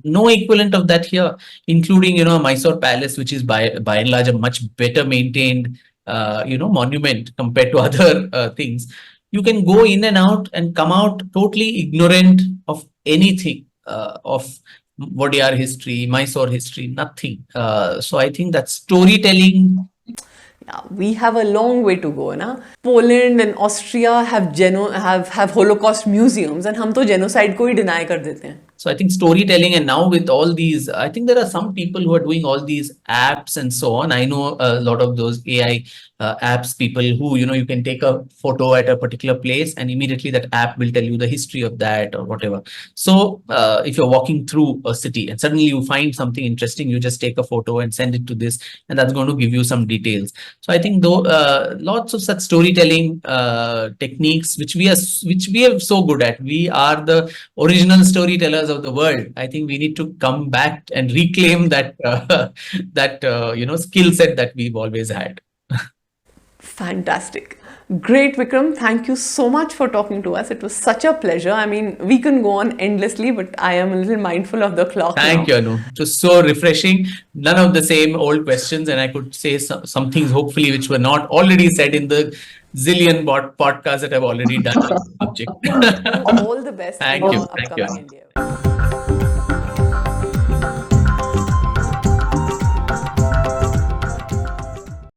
No equivalent of that here, including Mysore Palace, which is by and large a much better maintained monument compared to other things. You can go in and out and come out totally ignorant of anything of Wodeyar history, Mysore history, nothing. So I think that storytelling. Yeah, we have a long way to go, na? Poland and Austria have Holocaust museums, and हम तो genocide को ही deny कर देते हैं. So I think storytelling, and now with all these, I think there are some people who are doing all these apps and so on. I know a lot of those AI apps people who, you can take a photo at a particular place and immediately that app will tell you the history of that or whatever. So if you're walking through a city and suddenly you find something interesting, you just take a photo and send it to this, and that's going to give you some details. So I think though lots of such storytelling techniques, which we are so good at. We are the original storytellers of the world. I think we need to come back and reclaim that skill set that we've always had. Fantastic. Great, Vikram. Thank you so much for talking to us. It was such a pleasure. I mean, we can go on endlessly, but I am a little mindful of the clock now. Thank you, Anu. It was so refreshing. None of the same old questions, and I could say some things, hopefully, which were not already said in the zillion podcasts that I've already done on the subject. All the best Thank in you. your Thank you, upcoming Anu. endeavor.